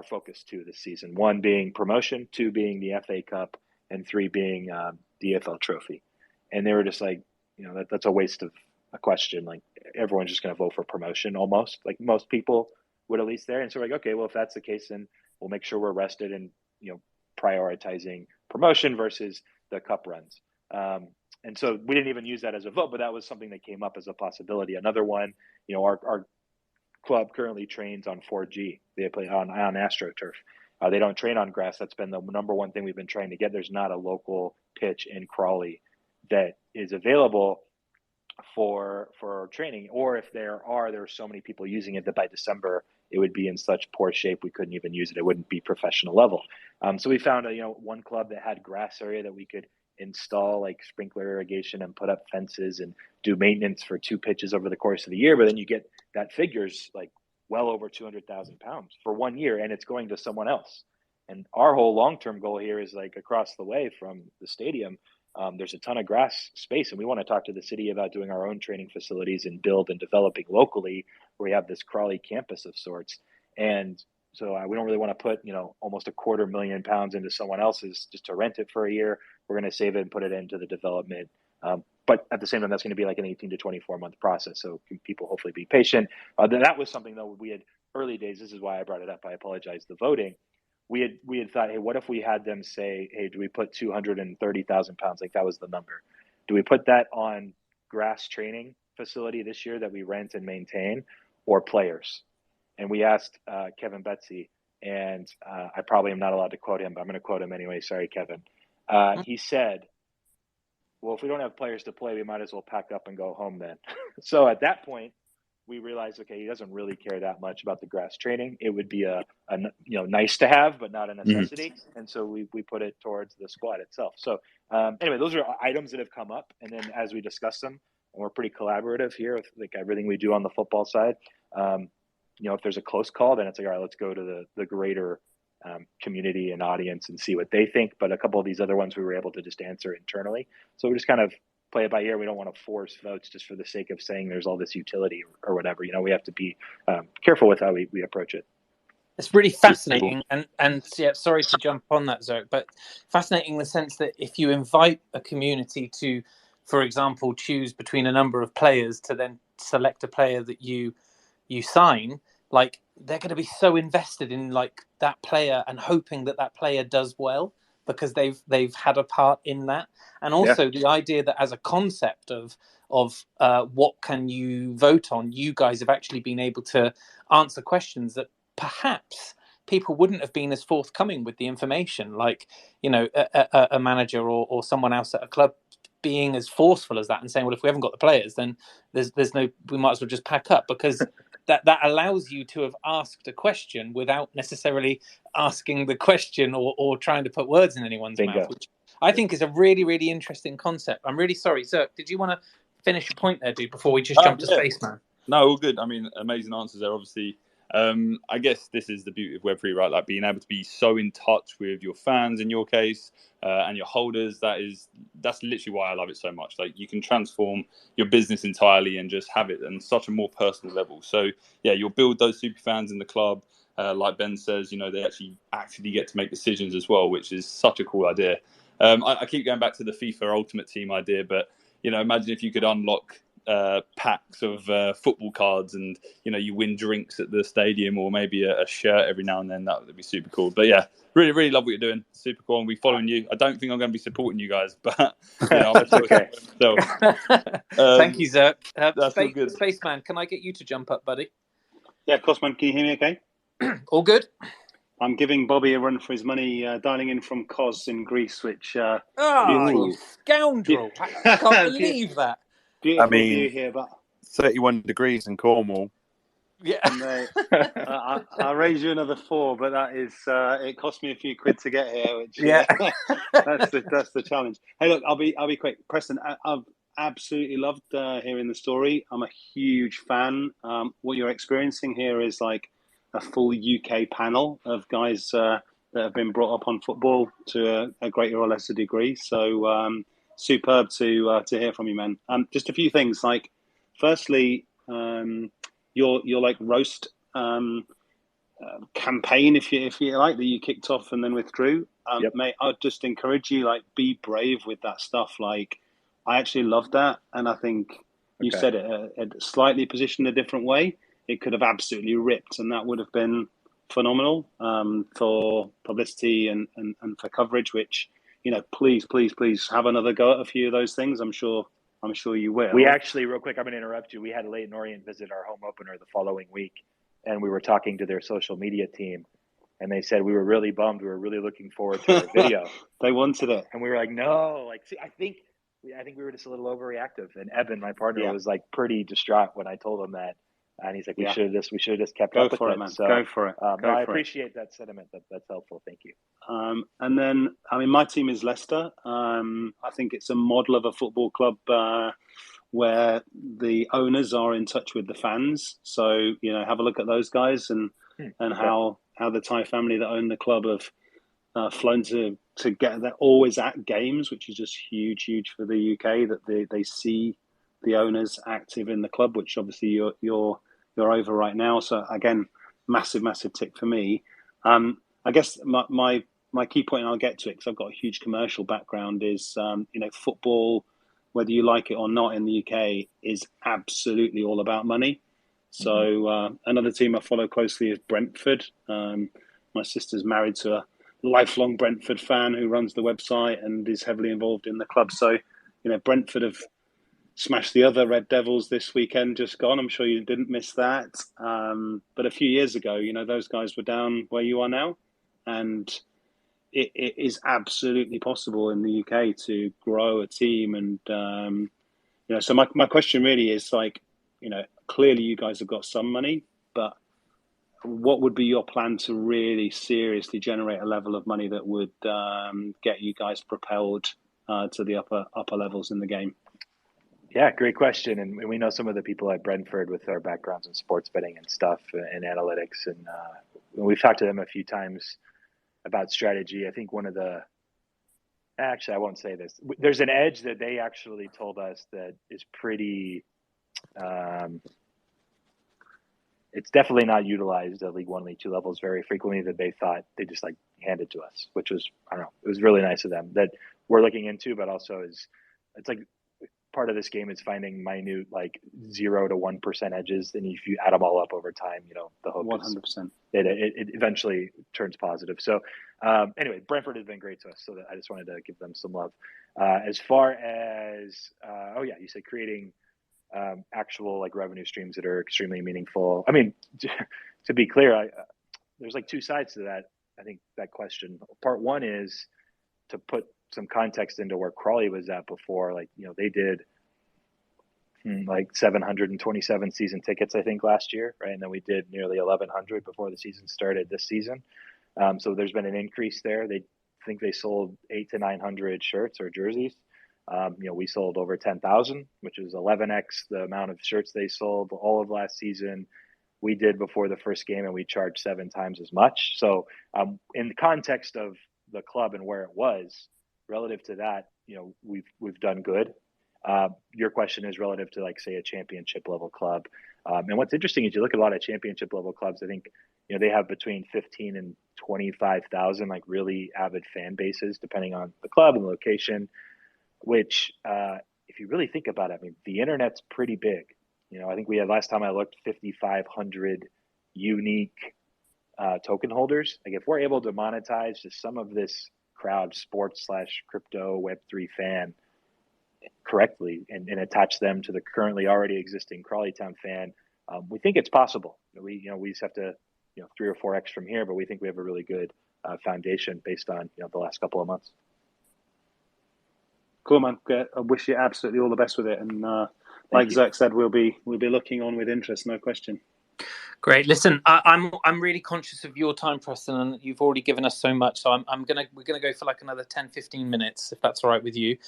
focus to this season. 1 being promotion, 2 being the FA Cup, and 3 being the EFL Trophy. And they were just like, that's a waste of a question. Like, everyone's just going to vote for promotion almost, like most people would at least there. And so we're like, okay, well, if that's the case, then we'll make sure we're rested and, prioritizing promotion versus the cup runs. And so we didn't even use that as a vote, but that was something that came up as a possibility. Another one, our club currently trains on 4G. They play on AstroTurf. They don't train on grass. That's been the number one thing we've been trying to get. There's not a local pitch in Crawley that is available for training, or if there are so many people using it that by December it would be in such poor shape we couldn't even use it. It wouldn't be professional level. So we found one club that had grass area that we could install like sprinkler irrigation and put up fences and do maintenance for 2 pitches over the course of the year. But then you get that figures like well over 200,000 pounds for 1 year, and it's going to someone else. And our whole long-term goal here is like across the way from the stadium, there's a ton of grass space, and we want to talk to the city about doing our own training facilities and build and developing locally where we have this Crawley campus of sorts. And so we don't really want to put, almost £250,000 into someone else's just to rent it for a year. We're going to save it and put it into the development. But at the same time, that's going to be like an 18 to 24 month process. So people hopefully be patient. That was something though we had early days. This is why I brought it up. I apologize. The voting. We had thought, hey, what if we had them say, hey, do we put 230,000 pounds? Like that was the number. Do we put that on grass training facility this year that we rent and maintain, or players? And we asked Kevin Betsy, and I probably am not allowed to quote him, but I'm going to quote him anyway. Sorry, Kevin. He said, well, if we don't have players to play, we might as well pack up and go home then. So at that point, we realized, okay, he doesn't really care that much about the grass training. It would be a nice to have, but not a necessity. Mm-hmm. And so we put it towards the squad itself. So anyway, those are items that have come up. And then as we discuss them, and we're pretty collaborative here with like everything we do on the football side. If there's a close call, then it's like, all right, let's go to the greater community and audience and see what they think. But a couple of these other ones we were able to just answer internally. So we just kind of play it by ear. We don't want to force votes just for the sake of saying there's all this utility or whatever. We have to be careful with how we approach it. It's really fascinating, and yeah, sorry to jump on that, Zerk, but fascinating in the sense that if you invite a community to, for example, choose between a number of players to then select a player that you sign, like they're going to be so invested in like that player and hoping that player does well because they've had a part in that. And also the idea that as a concept of what can you vote on, you guys have actually been able to answer questions that perhaps people wouldn't have been as forthcoming with the information, like a manager or someone else at a club being as forceful as that and saying, well, if we haven't got the players, then there's no, we might as well just pack up, because that allows you to have asked a question without necessarily asking the question or trying to put words in anyone's mouth, which I think is a really, really interesting concept. I'm really sorry, Zerk, did you want to finish your point there, dude, before we just jump to Spaceman? No, all good. I mean, amazing answers there, obviously. I guess this is the beauty of Web3, right? Like being able to be so in touch with your fans in your case, and your holders. That's literally why I love it so much. Like you can transform your business entirely and just have it on such a more personal level. So yeah, you'll build those super fans in the club. Like Ben says, they actually get to make decisions as well, which is such a cool idea. I keep going back to the FIFA Ultimate Team idea, but imagine if you could unlock packs of football cards and you win drinks at the stadium, or maybe a shirt every now and then. That would be super cool. But yeah, really, really love what you're doing. Super cool. And we're following you. I don't think I'm going to be supporting you guys, but that's okay. So, thank you, Zerk. That's all good. Spaceman, can I get you to jump up, buddy? Yeah, of course, man. Can you hear me okay? All good. I'm giving Bobby a run for his money, dialing in from Kos in Greece, which... you scoundrel. I can't believe that. Beautiful view here, but 31 degrees in Cornwall. Yeah, I'll raise you another 4, but that is it cost me a few quid to get here. Which that's the challenge. Hey, look, I'll be quick. Preston, I've absolutely loved hearing the story. I'm a huge fan. What you're experiencing here is like a full UK panel of guys that have been brought up on football to a greater or lesser degree. So. Superb to hear from you, man. Just a few things. Like, firstly, your like roast campaign, if you like, that you kicked off and then withdrew. Mate, I'd just encourage you, like, be brave with that stuff. Like, I actually love that, and I think you said it slightly positioned a different way. It could have absolutely ripped, and that would have been phenomenal for publicity and for coverage. Which, please have another go at a few of those things. I'm sure you will. We actually, real quick, I'm going to interrupt you. We had Leighton Orient visit our home opener the following week, and we were talking to their social media team, and they said we were really bummed. We were really looking forward to our video. They wanted it, and we were like, no. Like, see, I think we were just a little overreactive. And Eben, my partner, was like pretty distraught when I told him that. And he's like, we should have just kept up with it. Man. So, go for it. I appreciate that sentiment. That's helpful. Thank you. And then, my team is Leicester. I think it's a model of a football club where the owners are in touch with the fans. So, have a look at those guys and how the Thai family that own the club have flown to get. They're always at games, which is just huge for the UK, that they see the owners active in the club, which obviously you're over right now. So again, massive tick for me. I guess my key point, and I'll get to it because I've got a huge commercial background, is football, whether you like it or not in the UK, is absolutely all about money. So another team I follow closely is Brentford. My sister's married to a lifelong Brentford fan who runs the website and is heavily involved in the club. So, Brentford have smashed the other Red Devils this weekend, just gone. I'm sure you didn't miss that. But a few years ago, those guys were down where you are now. And it is absolutely possible in the UK to grow a team. And, so my question really is clearly you guys have got some money, but what would be your plan to really seriously generate a level of money that would get you guys propelled to the upper levels in the game? Yeah, great question. And we know some of the people at Brentford with our backgrounds in sports betting and stuff and analytics. And we've talked to them a few times about strategy. I think actually, I won't say this. There's an edge that they actually told us that is pretty, it's definitely not utilized at League 1, League 2 levels very frequently, that they thought they just handed to us, which was, I don't know, it was really nice of them, that we're looking into, but also it's part of this game is finding minute 0 to 1% edges, and if you add them all up over time, the hope 100%. It eventually turns positive. So anyway, Brentford has been great to us, so I just wanted to give them some love. As far as you said creating actual revenue streams that are extremely meaningful. I mean, to be clear, there's two sides to that. I think that question. Part one is to put some context into where Crawley was at before. They did 727 season tickets, I think, last year, right? And then we did nearly 1,100 before the season started this season. So there's been an increase there. They think they sold 800 to 900 shirts or jerseys. We sold over 10,000, which is 11x the amount of shirts they sold all of last season. We did before the first game, and we charged 7 times as much. So in the context of the club and where it was, relative to that, we've done good. Your question is relative to say a championship level club. And what's interesting is you look at a lot of championship level clubs, I think, they have between 15 and 25,000 really avid fan bases, depending on the club and the location, which if you really think about it, I mean, the internet's pretty big. I think we had, last time I looked, 5,500 unique token holders. If we're able to monetize just some of this crowd, sports/crypto Web3 fan, correctly and attach them to the currently already existing Crawley Town fan, we think it's possible. We just have to 3 or 4x from here, but we think we have a really good foundation based on the last couple of months. Cool, man. I wish you absolutely all the best with it, and like Zach said, we'll be looking on with interest, no question. Great. Listen, I'm really conscious of your time, Preston, and you've already given us so much. So we're gonna go for another 10-15 minutes, if that's all right with you.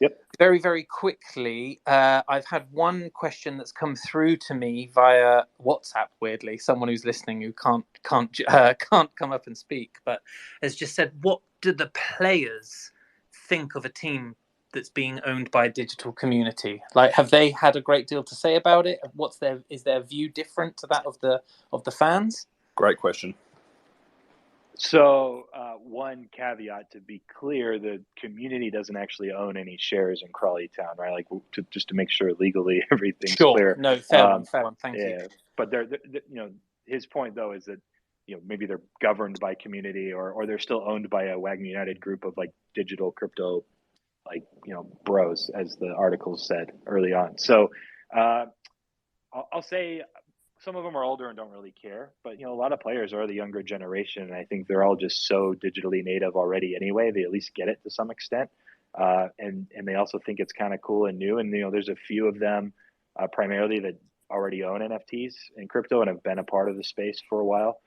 Yep. Very, very quickly, I've had one question that's come through to me via WhatsApp. Weirdly, someone who's listening who can't come up and speak, but has just said, "What do the players think of a team that's being owned by a digital community? Have they had a great deal to say about it? Is their view different to that of the fans?" Great question. So one caveat to be clear, the community doesn't actually own any shares in Crawley Town, right? Like just to make sure legally everything's clear. No, fair one. Thank you. But they're, his point though is that, maybe they're governed by community or they're still owned by a WAGMI United group of like digital crypto, like, bros, as the article said early on. So I'll say some of them are older and don't really care, but a lot of players are the younger generation, and I think they're all just so digitally native already anyway. They at least get it to some extent, and they also think it's kind of cool and new. And there's a few of them, primarily, that already own NFTs and crypto and have been a part of the space for a while.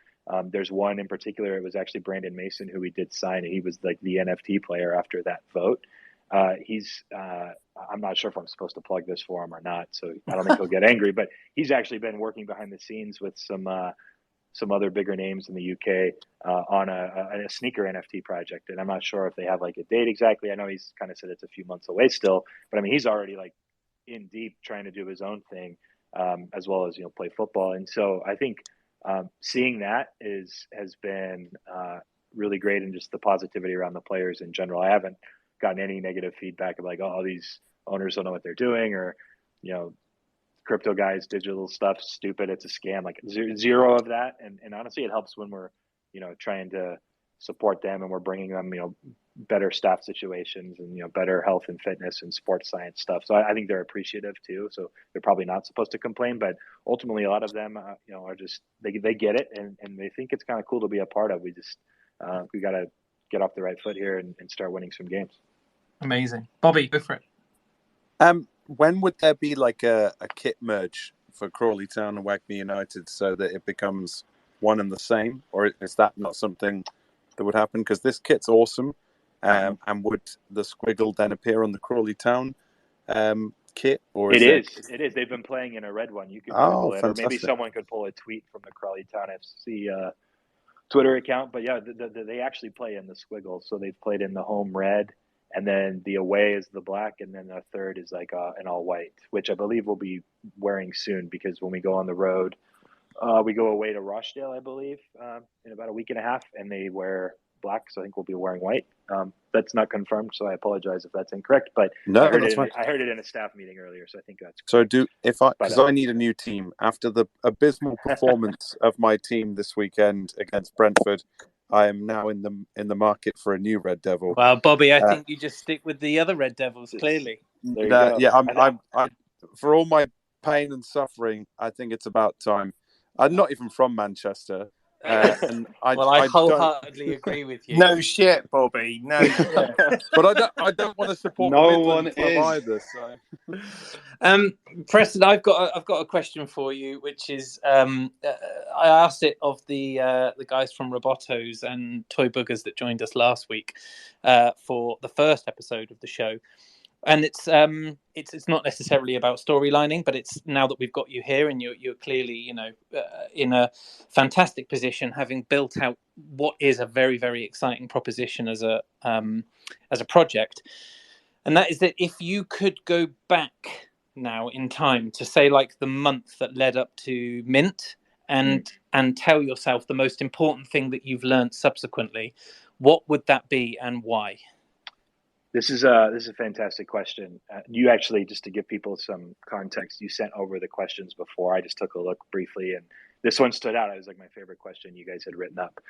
There's one in particular. It was actually Brandon Mason who we did sign, and he was like the NFT player after that vote. He's I'm not sure if I'm supposed to plug this for him or not, so I don't think he'll get angry, but he's actually been working behind the scenes with some other bigger names in the UK on a sneaker NFT project. And I'm not sure if they have like a date exactly. I know he's kind of said it's a few months away still, but I mean, he's already like in deep trying to do his own thing, as well as, play football. And so I think seeing that has been really great, and just the positivity around the players in general. I haven't gotten any negative feedback of like, oh, these owners don't know what they're doing, or crypto guys, digital stuff, stupid, it's a scam. Like zero of that. And honestly, it helps when we're trying to support them and we're bringing them better staff situations and better health and fitness and sports science stuff. So I think they're appreciative too. So they're probably not supposed to complain, but ultimately a lot of them are just they get it, and they think it's kind of cool to be a part of. We just we got to get off the right foot here and start winning some games. Amazing. Bobby, go for it. When would there be like a kit merge for Crawley Town and WAGMI United so that it becomes one and the same? Or is that not something that would happen? Because this kit's awesome. And would the squiggle then appear on the Crawley Town kit? Or It is. They've been playing in a red one. You could Google it, fantastic. or maybe someone could pull a tweet from the Crawley Town FC Twitter account. But yeah, they actually play in the squiggle. So they've played in the home red, and then the away is the black, and then the third is like an all white, which I believe we'll be wearing soon, because when we go on the road, we go away to Rochdale, I believe, in about a week and a half, and they wear black, so I think we'll be wearing white. That's not confirmed, so I apologize if that's incorrect. But no, I heard it in a staff meeting earlier, so I think that's correct. So because I need a new team after the abysmal performance of my team this weekend against Brentford. I am now in the market for a new Red Devil. Well, Bobby, I think you just stick with the other Red Devils. Clearly, there you go. Yeah, I'm for all my pain and suffering, I think it's about time. I'm not even from Manchester. And I wholeheartedly agree with you. No shit, Bobby. No shit. But I don't want to support No the Midland one club is either. So. Preston, I've got a question for you, which is I asked it of the guys from Robotos and Toy Boogers that joined us last week for the first episode of the show. And it's not necessarily about storylining, but it's now that we've got you here and you're clearly in a fantastic position, having built out what is a very, very exciting proposition as a project. And that is that if you could go back now in time to say like the month that led up to Mint and tell yourself the most important thing that you've learned subsequently, what would that be and why? This is a fantastic question. You actually, just to give people some context, you sent over the questions before. I just took a look briefly, and this one stood out. It was like my favorite question you guys had written up.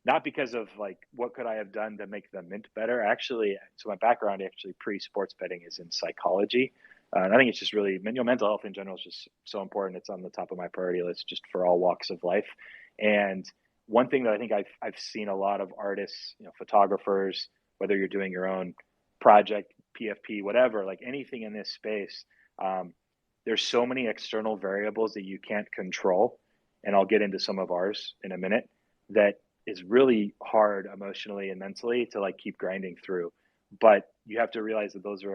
Not because of like what could I have done to make the Mint better. Actually, so my background pre-sports betting is in psychology. And I think it's just really mental health in general is just so important. It's on the top of my priority list just for all walks of life. And one thing that I think I've seen a lot of artists, photographers, whether you're doing your own project, PFP, whatever, like anything in this space, there's so many external variables that you can't control. And I'll get into some of ours in a minute. That is really hard emotionally and mentally to like keep grinding through. But you have to realize that those are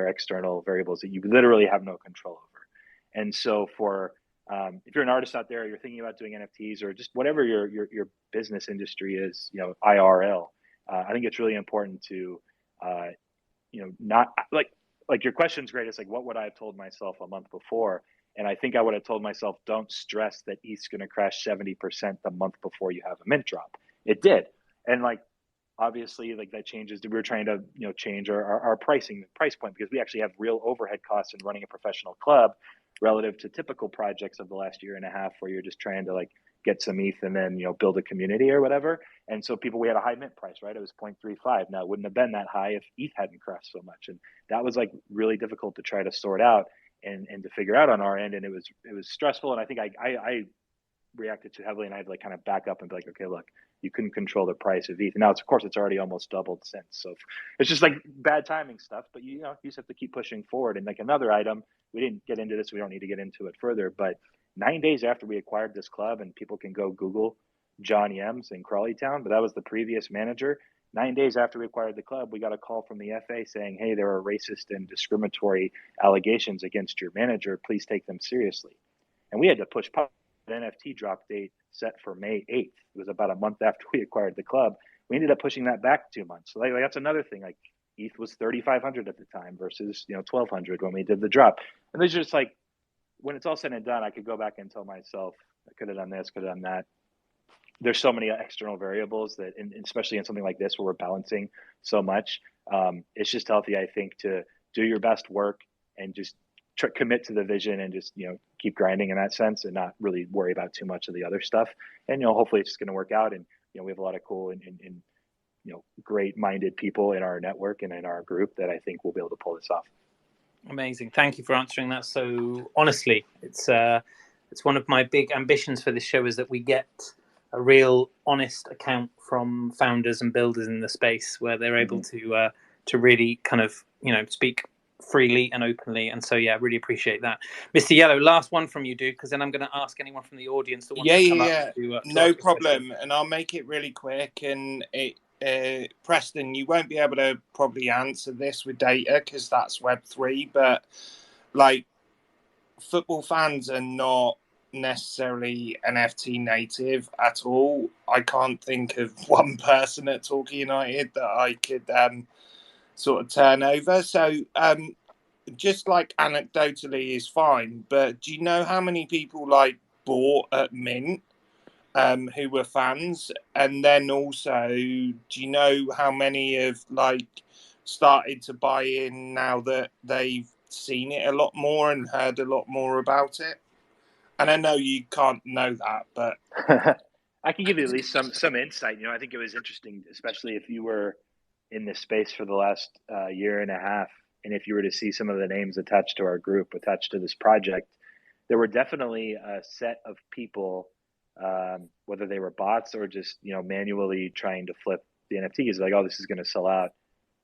external variables that you literally have no control over. And so if you're an artist out there, you're thinking about doing NFTs or just whatever your business industry is, IRL, I think it's really important to, not like your question's great. It's like, what would I have told myself a month before? And I think I would have told myself, don't stress that ETH's going to crash 70% the month before you have a mint drop. It did. And like, obviously, like that changes. We were trying to, change our price point, because we actually have real overhead costs in running a professional club relative to typical projects of the last year and a half, where you're just trying to like get some ETH and then, build a community or whatever. And so we had a high mint price, right? It was 0.35. Now it wouldn't have been that high if ETH hadn't crashed so much. And that was like really difficult to try to sort out and to figure out on our end. And it was stressful. And I think I reacted too heavily, and I had to like kind of back up and be like, okay, look, you couldn't control the price of ETH. And now of course it's already almost doubled since. So it's just like bad timing stuff, but you just have to keep pushing forward. And like another item, we didn't get into this, we don't need to get into it further, but 9 days after we acquired this club, and people can go Google John Yems in Crawley Town, but that was the previous manager. 9 days after we acquired the club, we got a call from the FA saying, hey, there are racist and discriminatory allegations against your manager. Please take them seriously. And we had to push the NFT drop date set for May 8th. It was about a month after we acquired the club. We ended up pushing that back 2 months. So like that's another thing. Like ETH was 3,500 at the time versus 1,200 when we did the drop. And there's just like, when it's all said and done, I could go back and tell myself, I could have done this, could have done that. There's so many external variables that, especially in something like this where we're balancing so much, it's just healthy, I think, to do your best work and just commit to the vision and just keep grinding in that sense, and not really worry about too much of the other stuff. And hopefully it's just going to work out. And we have a lot of cool and great-minded people in our network and in our group that I think will be able to pull this off. Amazing. Thank you for answering that so honestly. It's one of my big ambitions for this show, is that we get a real honest account from founders and builders in the space, where they're able to really kind of speak freely and openly. And so really appreciate that. Mr. Yellow, last one from you, dude, because then I'm going to ask anyone from the audience that wants to come up to no problem. And I'll make it really quick. And Preston, you won't be able to probably answer this with data because that's Web3, but like, football fans are not necessarily NFT native at all. I can't think of one person at Torquay United that I could sort of turn over. So just like anecdotally is fine, but do you know how many people like bought at Mint who were fans? And then also, do you know how many have like started to buy in now that they've seen it a lot more and heard a lot more about it? And I know you can't know that, but I can give you at least some insight. I think it was interesting, especially if you were in this space for the last year and a half, and if you were to see some of the names attached to our group, attached to this project, there were definitely a set of people, whether they were bots or just manually trying to flip the NFTs, like, oh, this is going to sell out,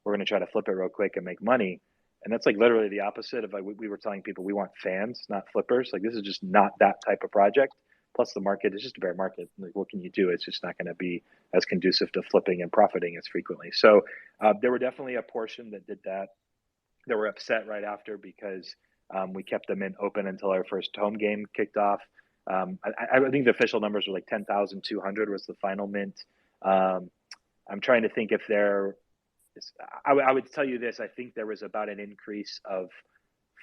we're going to try to flip it real quick and make money. And that's like literally the opposite of, like, we were telling people we want fans, not flippers. Like, this is just not that type of project. Plus the market is just a bear market. Like, what can you do? It's just not going to be as conducive to flipping and profiting as frequently. So there were definitely a portion that did that. They were upset right after because we kept them in open until our first home game kicked off. I think the official numbers were like 10,200 was the final mint. I'm trying to think if I would tell you this. I think there was about an increase of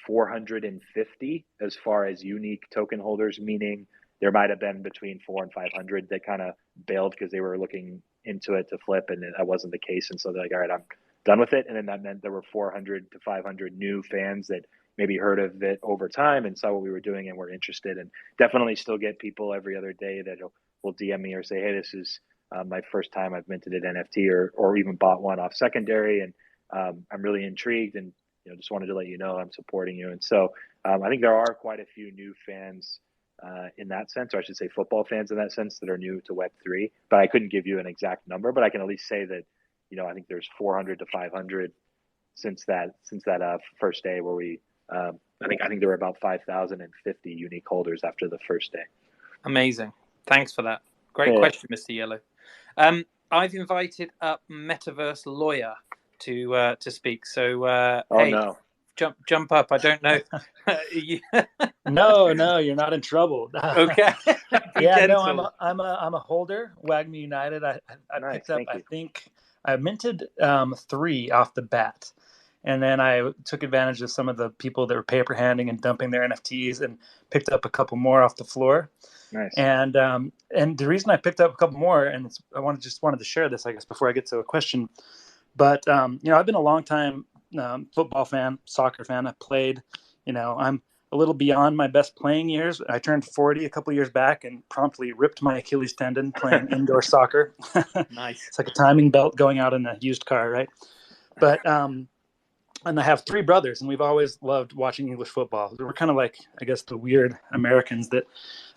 450 as far as unique token holders, meaning there might have been between 400 and 500 that kind of bailed because they were looking into it to flip, and that wasn't the case. And so they're like, all right, I'm done with it. And then that meant there were 400 to 500 new fans that maybe heard of it over time and saw what we were doing and were interested. And definitely still get people every other day that will DM me or say, hey, this is my first time I've minted an NFT or even bought one off secondary. And I'm really intrigued and just wanted to let you know I'm supporting you. And so I think there are quite a few new fans in that sense, or I should say football fans in that sense, that are new to Web3. But I couldn't give you an exact number, but I can at least say that, I think there's 400 to 500 since that first day where we, I think there were about 5,050 unique holders after the first day. Amazing. Thanks for that. Great question, Mr. Yellow. I've invited up Metaverse Lawyer to speak. So, hey, no. Jump up. I don't know. No, you're not in trouble. Okay. Yeah, no, I'm a holder. WAGMI United. I Nice, picked up. I think I minted 3 off the bat, And then I took advantage of some of the people that were paper handing and dumping their NFTs and picked up a couple more off the floor. Nice. And the reason I picked up a couple more, and just wanted to share this, I guess, before I get to a question. But I've been a long time football fan, soccer fan. I played. I'm a little beyond my best playing years. I turned 40 a couple years back and promptly ripped my Achilles tendon playing indoor soccer. Nice. It's like a timing belt going out in a used car, right? But and I have 3 brothers, and we've always loved watching English football. We're kind of like, I guess, the weird Americans that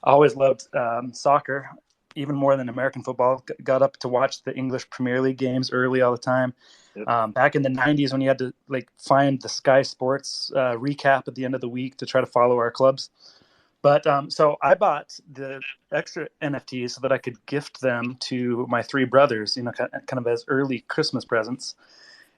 always loved soccer, even more than American football. Got up to watch the English Premier League games early all the time. Yep. Back in the 90s, when you had to find the Sky Sports recap at the end of the week to try to follow our clubs. But so I bought the extra NFTs so that I could gift them to my 3 brothers, kind of as early Christmas presents.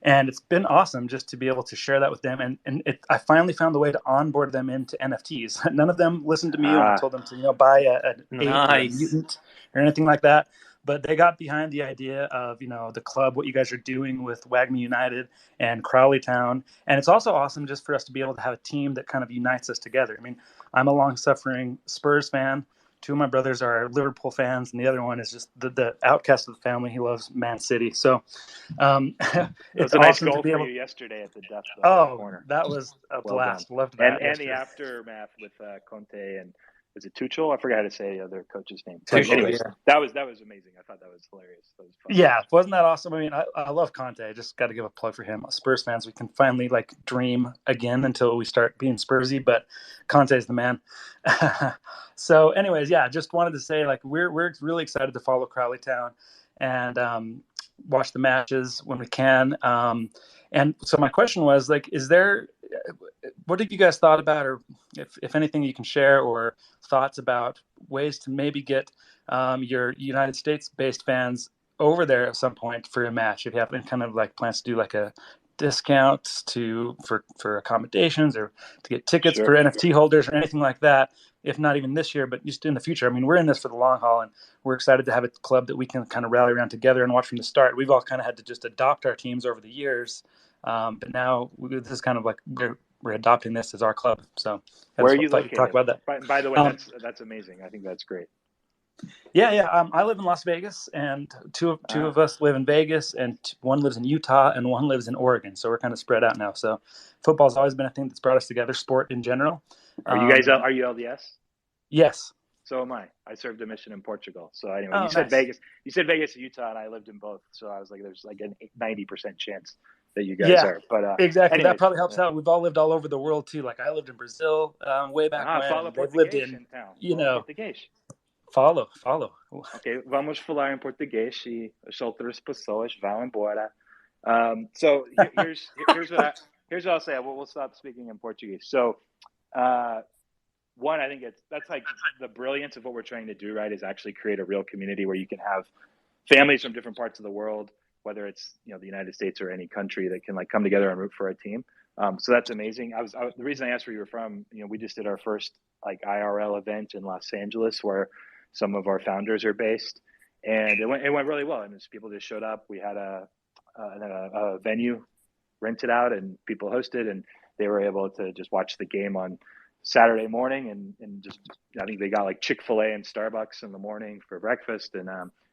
And it's been awesome just to be able to share that with them. And I finally found the way to onboard them into NFTs. None of them listened to me when I told them to buy an ape or a mutant or anything like that. But they got behind the idea of, the club, what you guys are doing with WAGMI United and Crawley Town. And it's also awesome just for us to be able to have a team that kind of unites us together. I mean, I'm a long-suffering Spurs fan. 2 of my brothers are Liverpool fans, and the other one is just the outcast of the family. He loves Man City. So it's a nice goal for you yesterday at the depth corner. That was a blast. Done. Loved that. And the aftermath with Conte and is it Tuchel? I forgot how to say the other coach's name. Tuchel, anyways, that was amazing. I thought that was hilarious. That was fun. Yeah, wasn't that awesome? I mean, I love Conte. I just got to give a plug for him. Spurs fans, we can finally dream again until we start being Spursy, but Conte's the man. So anyways, yeah, just wanted to say we're really excited to follow Crawley Town and watch the matches when we can. And so my question was what have you guys thought about, or if anything you can share, or thoughts about ways to maybe get your United States-based fans over there at some point for a match? If you have any kind of plans to do a discount for accommodations or to get tickets for NFT holders or anything like that, if not even this year, but just in the future. I mean, we're in this for the long haul, and we're excited to have a club that we can kind of rally around together and watch from the start. We've all kind of had to just adopt our teams over the years, but now this is kind of we're adopting this as our club. So where are you located? Talk about that. By the way, that's amazing. I think that's great. Yeah. I live in Las Vegas, and two of us live in Vegas, and one lives in Utah, and one lives in Oregon. So we're kind of spread out now. So football's always been a thing that's brought us together, sport in general. Are you guys? Are you LDS? Yes. So am I. I served a mission in Portugal. So anyway, you said Vegas. You said Vegas and Utah, and I lived in both. So I was there's an 90% chance that you guys are. But exactly. Anyways, that probably helps out. We've all lived all over the world too. I lived in Brazil way back when. Fala They've lived in town. Português. Follow. Ok, vamos falar em português e as outras pessoas vão embora. So here's what I'll say. We'll stop speaking in Portuguese. So, one, I think that's the brilliance of what we're trying to do, right? Is actually create a real community where you can have families from different parts of the world, whether it's the United States or any country, that can come together and root for a team. So that's amazing. The reason I asked where you were from, we just did our first IRL event in Los Angeles where some of our founders are based, and it went really well. And people just showed up. We had a venue rented out, and people hosted, and they were able to just watch the game on Saturday morning, and just I think they got Chick-fil-A and Starbucks in the morning for breakfast, and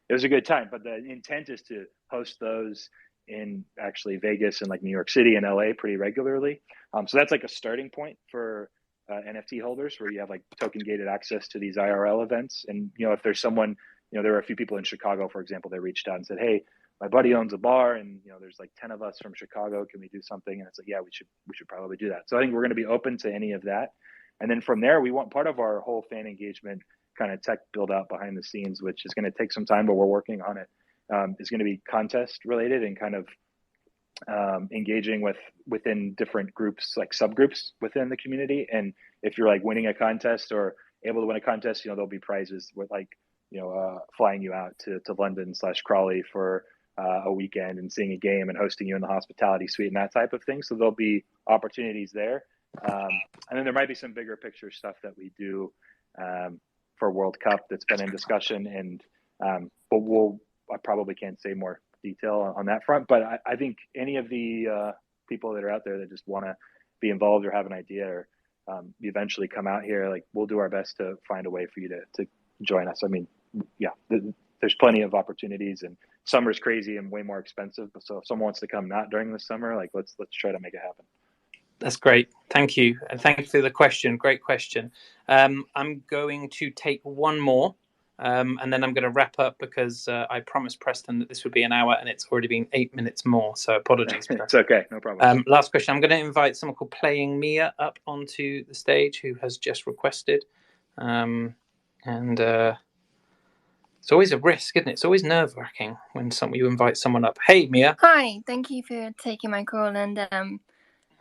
it was a good time. But the intent is to host those in actually Vegas and New York City and LA pretty regularly. So that's a starting point for NFT holders, where you have token gated access to these IRL events. And if there's someone, there were a few people in Chicago, for example, they reached out and said, hey, my buddy owns a bar, and there's 10 of us from Chicago, can we do something? And it's yeah, we should probably do that. So I think we're going to be open to any of that. And then from there, we want part of our whole fan engagement kind of tech build out behind the scenes, which is going to take some time, but we're working on it. Is going to be contest related and kind of engaging within different groups, subgroups within the community. And if you're winning a contest or able to win a contest, there'll be prizes with flying you out to London/Crawley for a weekend and seeing a game and hosting you in the hospitality suite and that type of thing. So there'll be opportunities there. And then there might be some bigger picture stuff that we do for World Cup that's been in discussion, and but I probably can't say more detail on that front. But I think any of the people that are out there that just want to be involved or have an idea or eventually come out here, like we'll do our best to find a way for you to join us. I mean, yeah, there's plenty of opportunities, and summer's crazy and way more expensive. But so if someone wants to come not during the summer, like let's try to make it happen. That's great. Thank you. And thank you for the question. Great question. I'm going to take one more and then I'm going to wrap up because I promised Preston that this would be an hour and it's already been 8 minutes more. So apologies. It's okay. No problem. Last question. I'm going to invite someone called Playing Mia up onto the stage who has just requested. It's always a risk, isn't it? It's always nerve-wracking when you invite someone up. Hey, Mia. Hi. Thank you for taking my call. And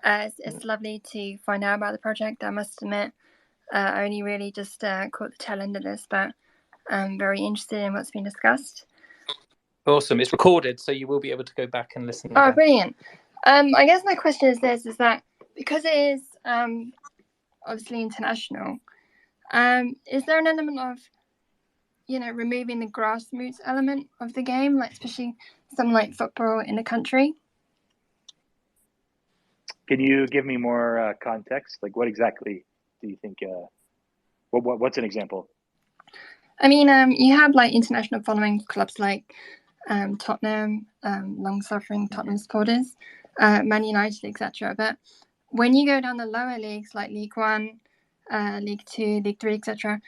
it's lovely to find out about the project. I must admit, I only really just caught the tail end of this, but I'm very interested in what's been discussed. Awesome. It's recorded, so you will be able to go back and listen. Oh, brilliant. I guess my question is this, is that because it is obviously international, is there an element of, removing the grassroots element of the game, like especially something like football in the country? Can you give me more context? Like, what exactly do you think? What's an example? I mean, you have like international following clubs like Tottenham, long-suffering Tottenham supporters, Man United, etc. But when you go down the lower leagues like League One, League Two, League Three, etc.,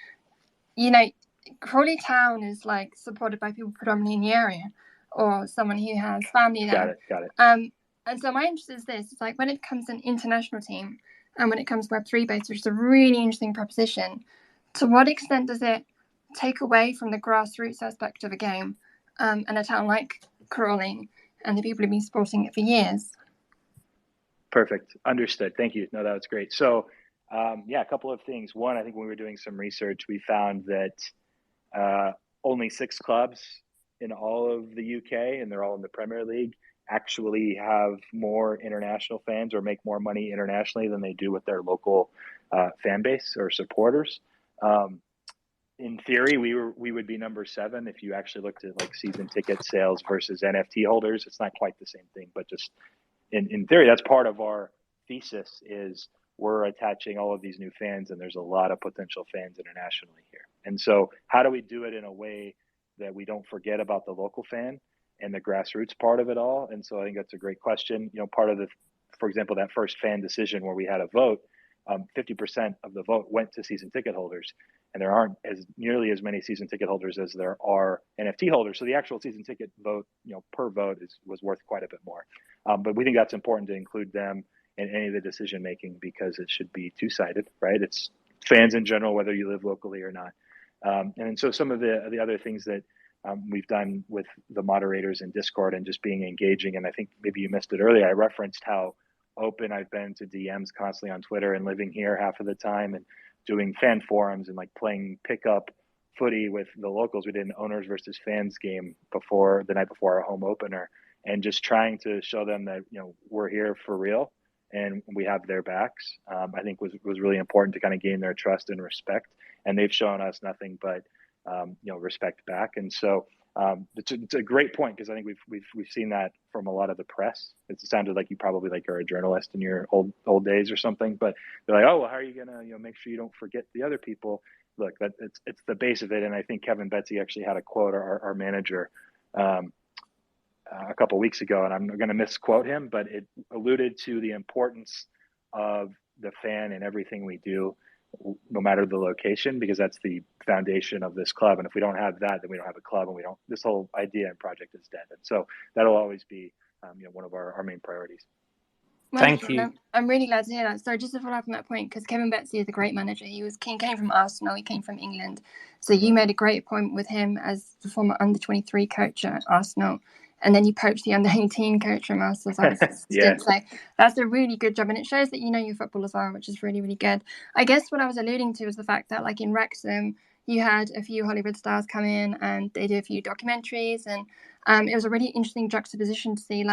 Crawley Town is like supported by people predominantly in the area or someone who has family there. Got it. And so my interest is this: it's like when it comes to an international team and when it comes to Web3 based, which is a really interesting proposition. To what extent does it take away from the grassroots aspect of a game and a town like Crawley and the people who've been supporting it for years? Perfect. Understood. Thank you. No, that was great. So, a couple of things. One, I think when we were doing some research, we found that only 6 clubs in all of the UK, and they're all in the Premier League, actually have more international fans or make more money internationally than they do with their local fan base or supporters. In theory, we would be number 7 if you actually looked at like season ticket sales versus NFT holders. It's not quite the same thing, but just in theory, that's part of our thesis is we're attaching all of these new fans, and there's a lot of potential fans internationally here. And so how do we do it in a way that we don't forget about the local fan and the grassroots part of it all? And so I think that's a great question. Part of for example, that first fan decision where we had a vote, 50% of the vote went to season ticket holders, and there aren't nearly as many season ticket holders as there are NFT holders. So the actual season ticket vote, per vote was worth quite a bit more. But we think that's important to include them in any of the decision making because it should be two-sided, right? It's fans in general, whether you live locally or not. And so some of the other things that we've done with the moderators in Discord and just being engaging, and I think maybe you missed it earlier, I referenced how open I've been to DMs constantly on Twitter and living here half of the time and doing fan forums and like playing pickup footy with the locals. We did an owners versus fans game the night before our home opener, and just trying to show them that, we're here for real and we have their backs. I think was really important to kind of gain their trust and respect. And they've shown us nothing but, respect back. And so it's a great point because I think we've seen that from a lot of the press. It sounded like you probably are a journalist in your old days or something, but they're like, oh, well, how are you gonna make sure you don't forget the other people? Look, it's the base of it. And I think Kevin Betsy actually had a quote, our manager, a couple of weeks ago, and I'm going to misquote him, but it alluded to the importance of the fan in everything we do, no matter the location, because that's the foundation of this club. And if we don't have that, then we don't have a club, and this whole idea and project is dead. And so that'll always be, one of our main priorities. Thank you. I'm really glad to hear that. So just to follow up on that point, because Kevin Betsy is a great manager. He came from Arsenal. He came from England. So you made a great point with him as the former under-23 coach at Arsenal. And then you poached the under-18 coach from us as our assistant. So that's a really good job. And it shows that you know your football as well, which is really, really good. I guess what I was alluding to was the fact that, like in Wrexham, you had a few Hollywood stars come in and they did a few documentaries. And it was a really interesting juxtaposition to see,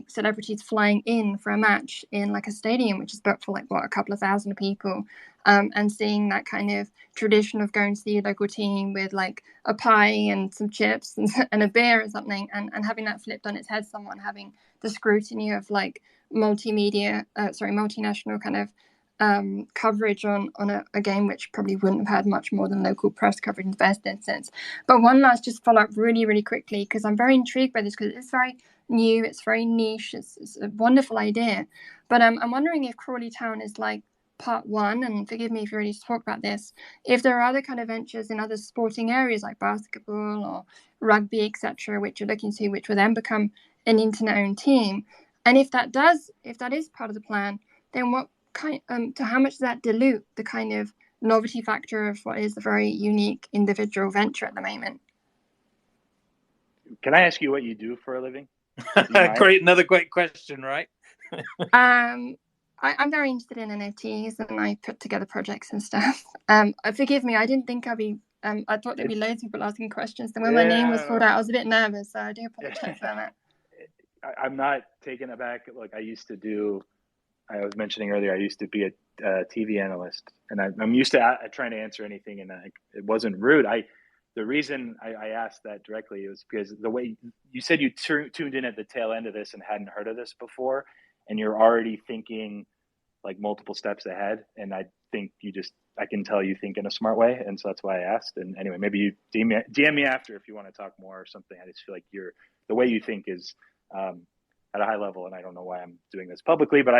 celebrities flying in for a match in like a stadium, which is booked for a couple of thousand people. And seeing that kind of tradition of going to the local team with like a pie and some chips and a beer or something, and having that flipped on its head, someone having the scrutiny of like multinational kind of coverage on a game which probably wouldn't have had much more than local press coverage in the first instance. But one last just follow up really, really quickly, because I'm very intrigued by this, because it's very new, it's very niche, it's a wonderful idea. But I'm wondering if Crawley Town is like part one, and forgive me if you already talked about this, if there are other kind of ventures in other sporting areas like basketball or rugby, etc., which you're looking to, which will then become an internet-owned team. And if that is part of the plan, then what kind to how much does that dilute the kind of novelty factor of what is a very unique individual venture at the moment? Can I ask you what you do for a living? Another great question, right? I'm very interested in NFTs, and I put together projects and stuff. Forgive me, I didn't think I'd be. I thought there'd be loads of people asking questions. Then when my name was called out, I was a bit nervous, so I do apologize for that. I'm not taken aback. Like I was mentioning earlier, I used to be a TV analyst, and I'm used to trying to answer anything, and it wasn't rude. The reason I asked that directly was because the way you said you tuned in at the tail end of this and hadn't heard of this before, and you're already thinking like multiple steps ahead. And I think I can tell you think in a smart way. And so that's why I asked. And anyway, maybe you DM me after if you want to talk more or something. I just feel like the way you think is at a high level, and I don't know why I'm doing this publicly, but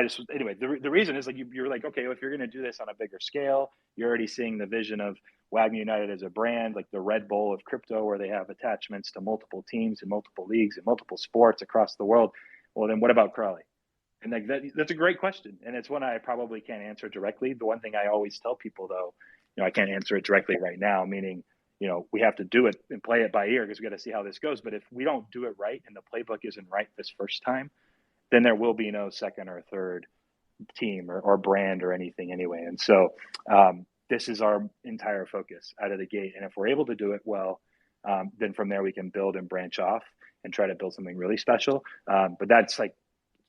the reason is like you're like, okay, well, if you're going to do this on a bigger scale, you're already seeing the vision of WAGMI United as a brand, like the Red Bull of crypto, where they have attachments to multiple teams and multiple leagues and multiple sports across the world. Well, then what about Crawley? And like that's a great question, and it's one I probably can't answer directly. The one thing I always tell people, though, I can't answer it directly right now, meaning we have to do it and play it by ear because we got to see how this goes. But if we don't do it right and the playbook isn't right this first time, then there will be no second or third team or brand or anything anyway. And so this is our entire focus out of the gate. And if we're able to do it well, then from there we can build and branch off and try to build something really special. But that's like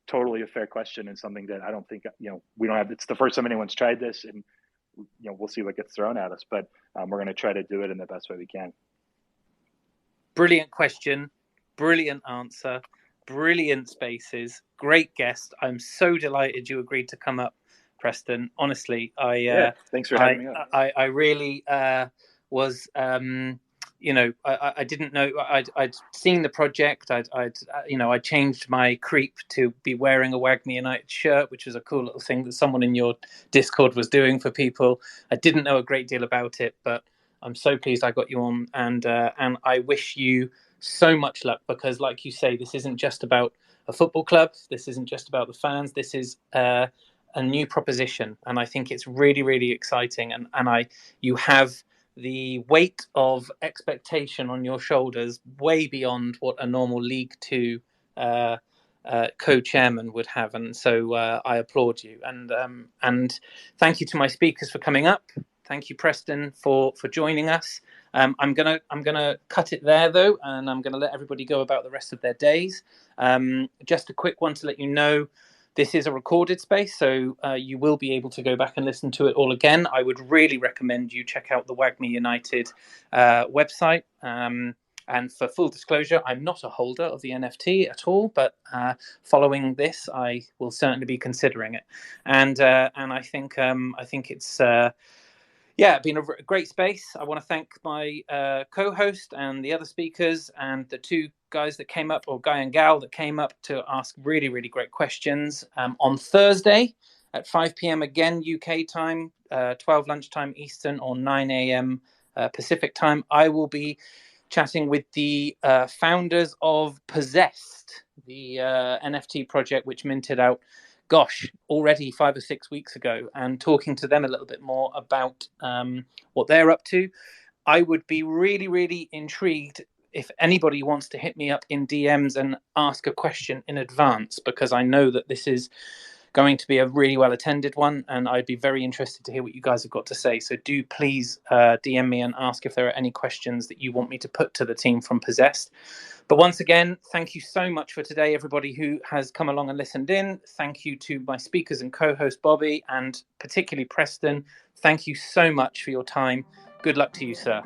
totally a fair question, and something that I don't think, we don't have. It's the first time anyone's tried this, and we'll see what gets thrown at us, but we're going to try to do it in the best way we can. Brilliant question, brilliant answer, brilliant spaces, great guest. I'm so delighted you agreed to come up, Preston. Honestly, thanks for having me up. I really was. I didn't know. I'd seen the project. I changed my creep to be wearing a WAGMI United shirt, which was a cool little thing that someone in your Discord was doing for people. I didn't know a great deal about it, but I'm so pleased I got you on, and I wish you so much luck, because, like you say, this isn't just about a football club. This isn't just about the fans. This is a new proposition, and I think it's really, really exciting. And you have the weight of expectation on your shoulders way beyond what a normal League Two co-chairman would have, and so I applaud you. And thank you to my speakers for coming up. Thank you, Preston, for joining us. I'm gonna cut it there though, and I'm gonna let everybody go about the rest of their days. Just a quick one to let you know. This is a recorded space, so you will be able to go back and listen to it all again. I would really recommend you check out the WAGMI United website. And for full disclosure, I'm not a holder of the NFT at all, but following this, I will certainly be considering it. And I think it's been a great space. I want to thank my co-host and the other speakers and the two guys that came up, or guy and gal that came up to ask really, really great questions. On Thursday at 5 p.m. again, UK time, 12 lunchtime Eastern, or 9 a.m. Pacific time, I will be chatting with the founders of Possessed, the NFT project which minted out, already 5 or 6 weeks ago, and talking to them a little bit more about what they're up to. I would be really, really intrigued if anybody wants to hit me up in DMs and ask a question in advance, because I know that this is going to be a really well attended one, and I'd be very interested to hear what you guys have got to say. So do please DM me and ask if there are any questions that you want me to put to the team from Possessed. But once again, thank you so much for today, everybody who has come along and listened in. Thank you to my speakers and co-host Bobby, and particularly Preston. Thank you so much for your time. Good luck to you, sir.